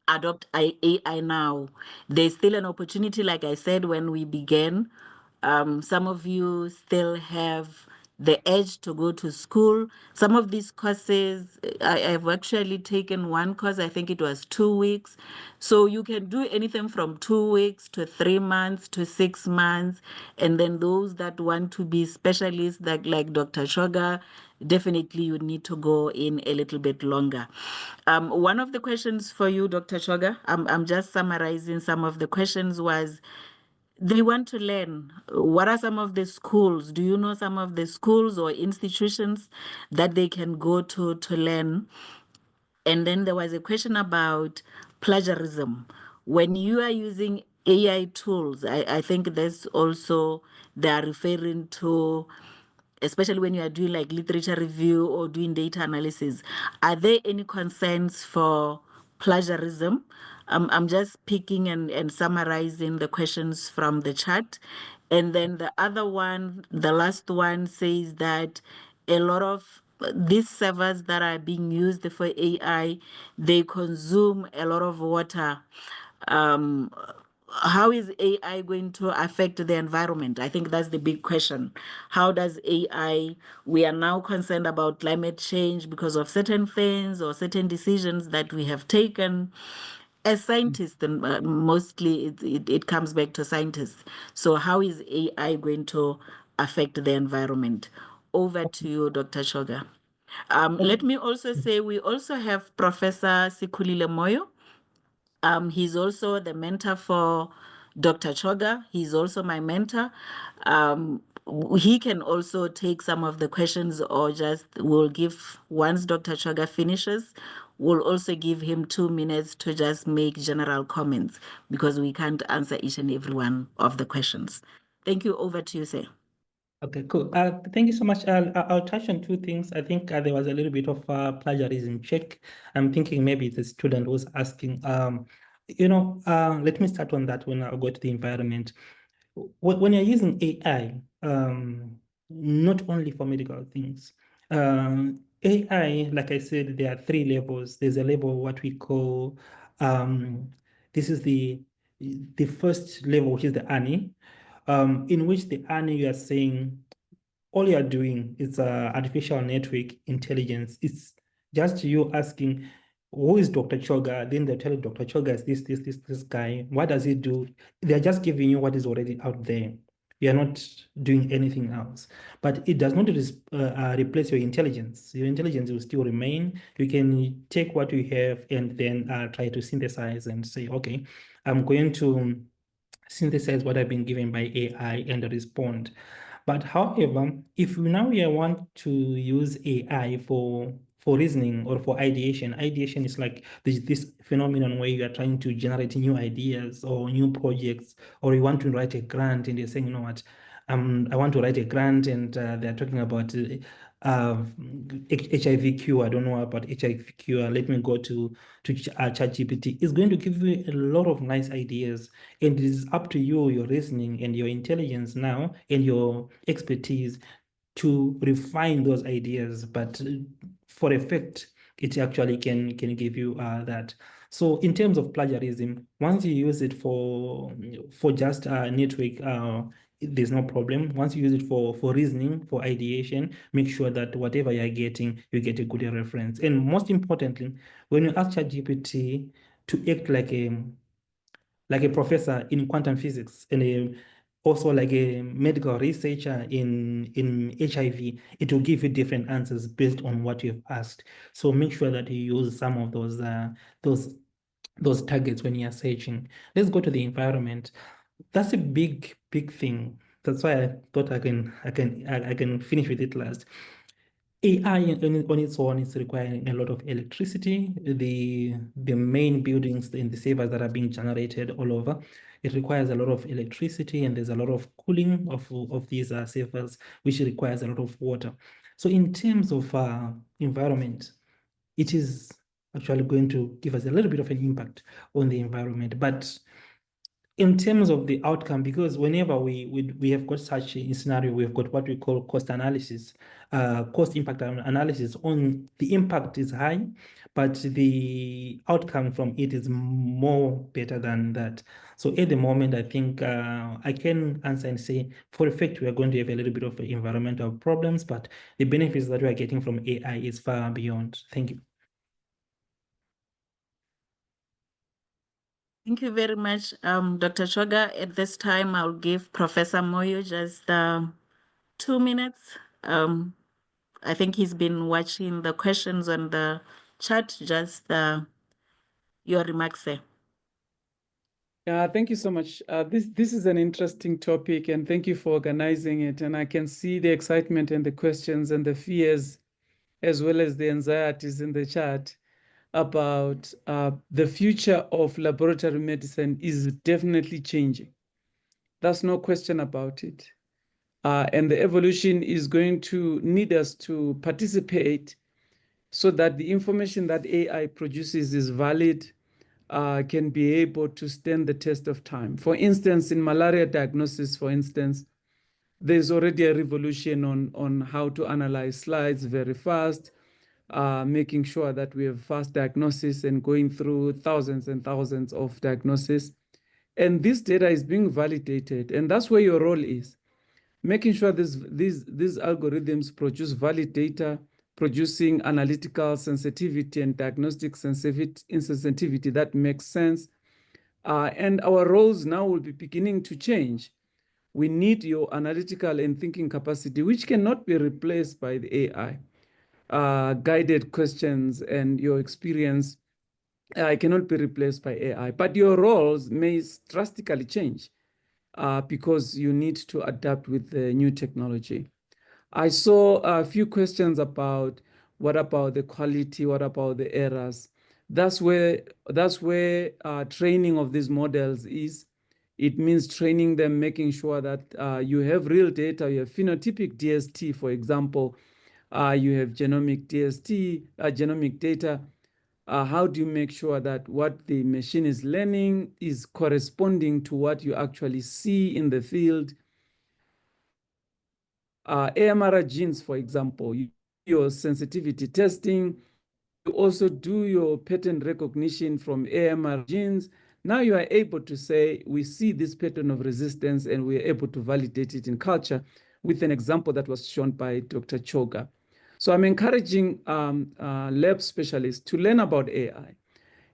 adopt AI now. There's still an opportunity, like I said when we began. Some of you still have the urge to go to school. Some of these courses, I've actually taken one course, I think it was 2 weeks. So you can do anything from 2 weeks to 3 months to 6 months. And then those that want to be specialists, like Dr. Choga, definitely you need to go in a little bit longer. One of the questions for you, Dr. Choga, I'm just summarizing some of the questions, was they want to learn. What are some of the schools? Do you know some of the schools or institutions that they can go to learn? And then there was a question about plagiarism. When you are using AI tools, I think that's also, they are referring to, especially when you are doing like literature review or doing data analysis, are there any concerns for plagiarism? I'm just picking and summarizing the questions from the chat. And then the other one, the last one, says that a lot of these servers that are being used for AI, they consume a lot of water. Um, how is AI going to affect the environment? I think that's the big question. How does AI, we are now concerned about climate change because of certain things or certain decisions that we have taken. As scientists, and mostly it comes back to scientists. So how is AI going to affect the environment? Over to you, Dr. Choga. Let me also say, we also have Professor Sikhulile Moyo. He's also the mentor for Dr. Choga. He's also my mentor. He can also take some of the questions, or just we'll give, once Dr. Choga finishes, we'll also give him 2 minutes to just make general comments, because we can't answer each and every one of the questions. Thank you. Over to you, sir. Okay, cool. Thank you so much. I'll touch on two things. I think there was a little bit of plagiarism check. I'm thinking maybe the student was asking. Let me start on that when I go to the environment. When you're using AI, not only for medical things, AI, like I said, there are 3 levels. There's a level what we call, this is the first level, which is the ANI, in which the ANI, you are saying all you are doing is artificial network intelligence. It's just you asking, who is Dr. Choga? Then they tell you Dr. Choga is this guy. What does he do? They're just giving you what is already out there. You're not doing anything else. But it does not replace your intelligence. Your intelligence will still remain. You can take what you have and then try to synthesize and say, okay, I'm going to synthesize what I've been given by AI and respond. But however, if now we want to use AI for reasoning or for ideation is like this phenomenon where you are trying to generate new ideas or new projects, or you want to write a grant and you're saying, you know what, I want to write a grant, and they're talking about HIV cure. I don't know about HIV cure. Let me go to ChatGPT. It's going to give you a lot of nice ideas, and it is up to you, your reasoning and your intelligence now, and your expertise to refine those ideas. But for effect, it actually can give you that. So in terms of plagiarism, once you use it for just network, there's no problem. Once you use it for reasoning, for ideation, make sure that whatever you're getting, you get a good reference. And most importantly, when you ask ChatGPT to act like a professor in quantum physics and also like a medical researcher in HIV, it will give you different answers based on what you've asked. So make sure that you use some of those targets when you're searching. Let's go to the environment. That's a big thing. That's why I thought I can finish with it last. AI on its own is requiring a lot of electricity. The main buildings and the servers that are being generated all over, it requires a lot of electricity, and there's a lot of cooling of these servers, which requires a lot of water. So in terms of environment, it is actually going to give us a little bit of an impact on the environment. But in terms of the outcome, because whenever we have got such a scenario, we've got what we call cost analysis, cost impact analysis. On the impact is high, but the outcome from it is more better than that. So at the moment, I think I can answer and say, for a fact, we are going to have a little bit of environmental problems, but the benefits that we are getting from AI is far beyond. Thank you. Thank you very much, Dr. Choga. At this time, I'll give Professor Moyo just 2 minutes. I think he's been watching the questions on the chat. Just your remarks there. Thank you so much. This is an interesting topic, and thank you for organizing it. And I can see the excitement and the questions and the fears, as well as the anxieties in the chat about the future of laboratory medicine is definitely changing. There's no question about it. And the evolution is going to need us to participate so that the information that AI produces is valid, can be able to stand the test of time. For instance, in malaria diagnosis, for instance, there's already a revolution on how to analyze slides very fast, making sure that we have fast diagnosis and going through thousands and thousands of diagnoses. And this data is being validated, and that's where your role is, making sure these algorithms produce valid data, producing analytical sensitivity and diagnostic sensitivity that makes sense. And our roles now will be beginning to change. We need your analytical and thinking capacity, which cannot be replaced by the AI. Guided questions and your experience cannot be replaced by AI, but your roles may drastically change because you need to adapt with the new technology. I saw a few questions about what about the quality, what about the errors. That's where training of these models is. It means training them, making sure that you have real data, you have phenotypic DST, for example, you have genomic DST, genomic data. How do you make sure that what the machine is learning is corresponding to what you actually see in the field? AMR genes, for example, your sensitivity testing, you also do your pattern recognition from AMR genes. Now you are able to say, we see this pattern of resistance and we're able to validate it in culture with an example that was shown by Dr. Choga. So I'm encouraging lab specialists to learn about AI,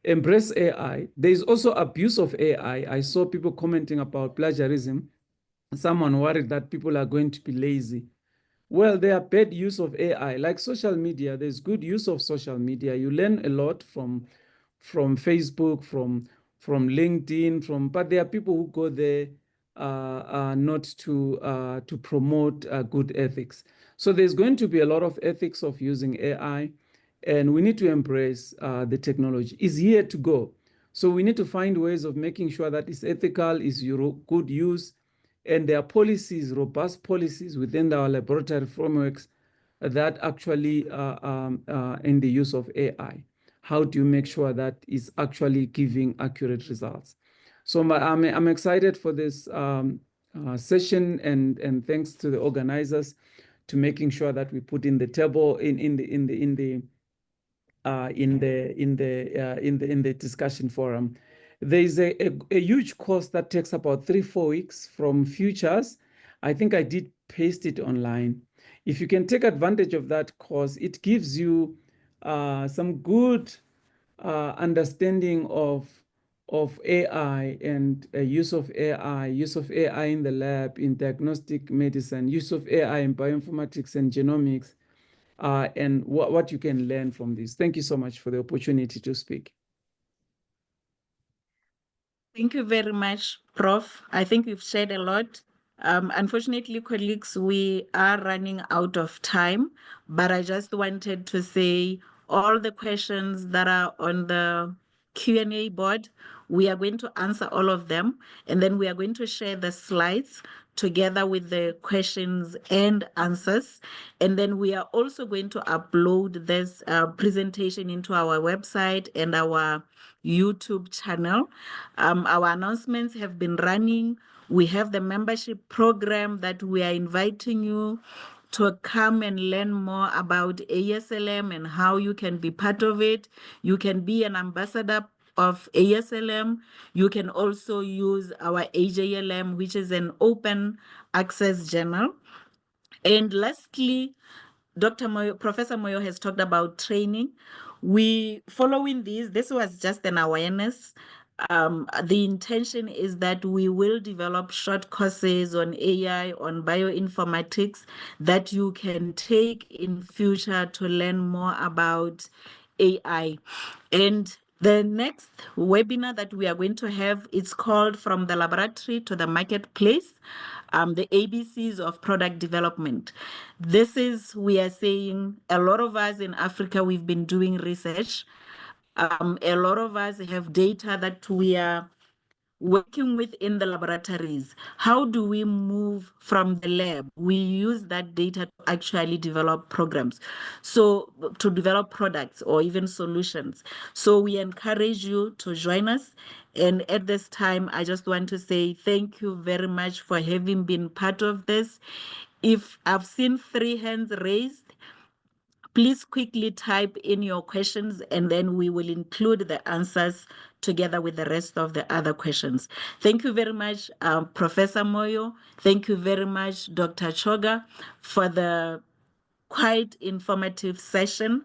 embrace AI. There's also abuse of AI. I saw people commenting about plagiarism. Someone worried that people are going to be lazy. Well, there are bad use of AI, like social media. There's good use of social media. You learn a lot from Facebook, from LinkedIn, but there are people who go there not to promote good ethics. So there's going to be a lot of ethics of using AI, and we need to embrace the technology. It's here to go. So we need to find ways of making sure that it's ethical, is good use, and there are policies, robust policies within our laboratory frameworks that actually in the use of AI. How do you make sure that it's actually giving accurate results? So I'm excited for this session, and thanks to the organizers to making sure that we put in the table in the discussion forum. There is a huge course that takes about 3-4 weeks from Futures. I think I did paste it online. If you can take advantage of that course, it gives you some good understanding of AI and use of AI in the lab, in diagnostic medicine, use of AI in bioinformatics and genomics, and what you can learn from this. Thank you so much for the opportunity to speak. Thank you very much, Prof. I think we've shared a lot. Unfortunately, colleagues, we are running out of time, but I just wanted to say all the questions that are on the Q&A board, we are going to answer all of them, and then we are going to share the slides together with the questions and answers. And then we are also going to upload this presentation into our website and our YouTube channel. Our announcements have been running. We have the membership program that we are inviting you to come and learn more about ASLM and how you can be part of it. You can be an ambassador of ASLM. You can also use our AJLM, which is an open access journal. And lastly, Professor Moyo has talked about training. Following this was just an awareness. The intention is that we will develop short courses on AI, on bioinformatics that you can take in future to learn more about AI. And the next webinar that we are going to have, it's called From the Laboratory to the Marketplace, the ABCs of Product Development. We are saying a lot of us in Africa, we've been doing research. A lot of us have data that we are working with in the laboratories. How do we move from the lab? We use that data to actually develop programs, so to develop products or even solutions. So we encourage you to join us. And at this time, I just want to say thank you very much for having been part of this. If I've seen 3 hands raised, please quickly type in your questions and then we will include the answers together with the rest of the other questions. Thank you very much, Professor Moyo. Thank you very much, Dr. Choga, for the quite informative session.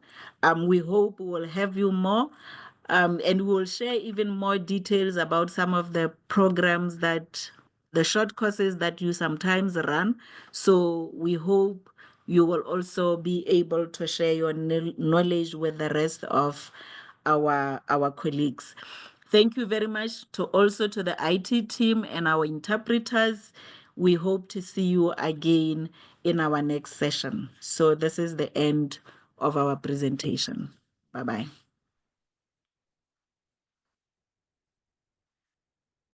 We hope we will have you more. And we'll share even more details about some of the programs the short courses that you sometimes run. So we hope you will also be able to share your knowledge with the rest of our colleagues. Thank you very much also to the IT team and our interpreters. We hope to see you again in our next session. So this is the end of our presentation. Bye-bye.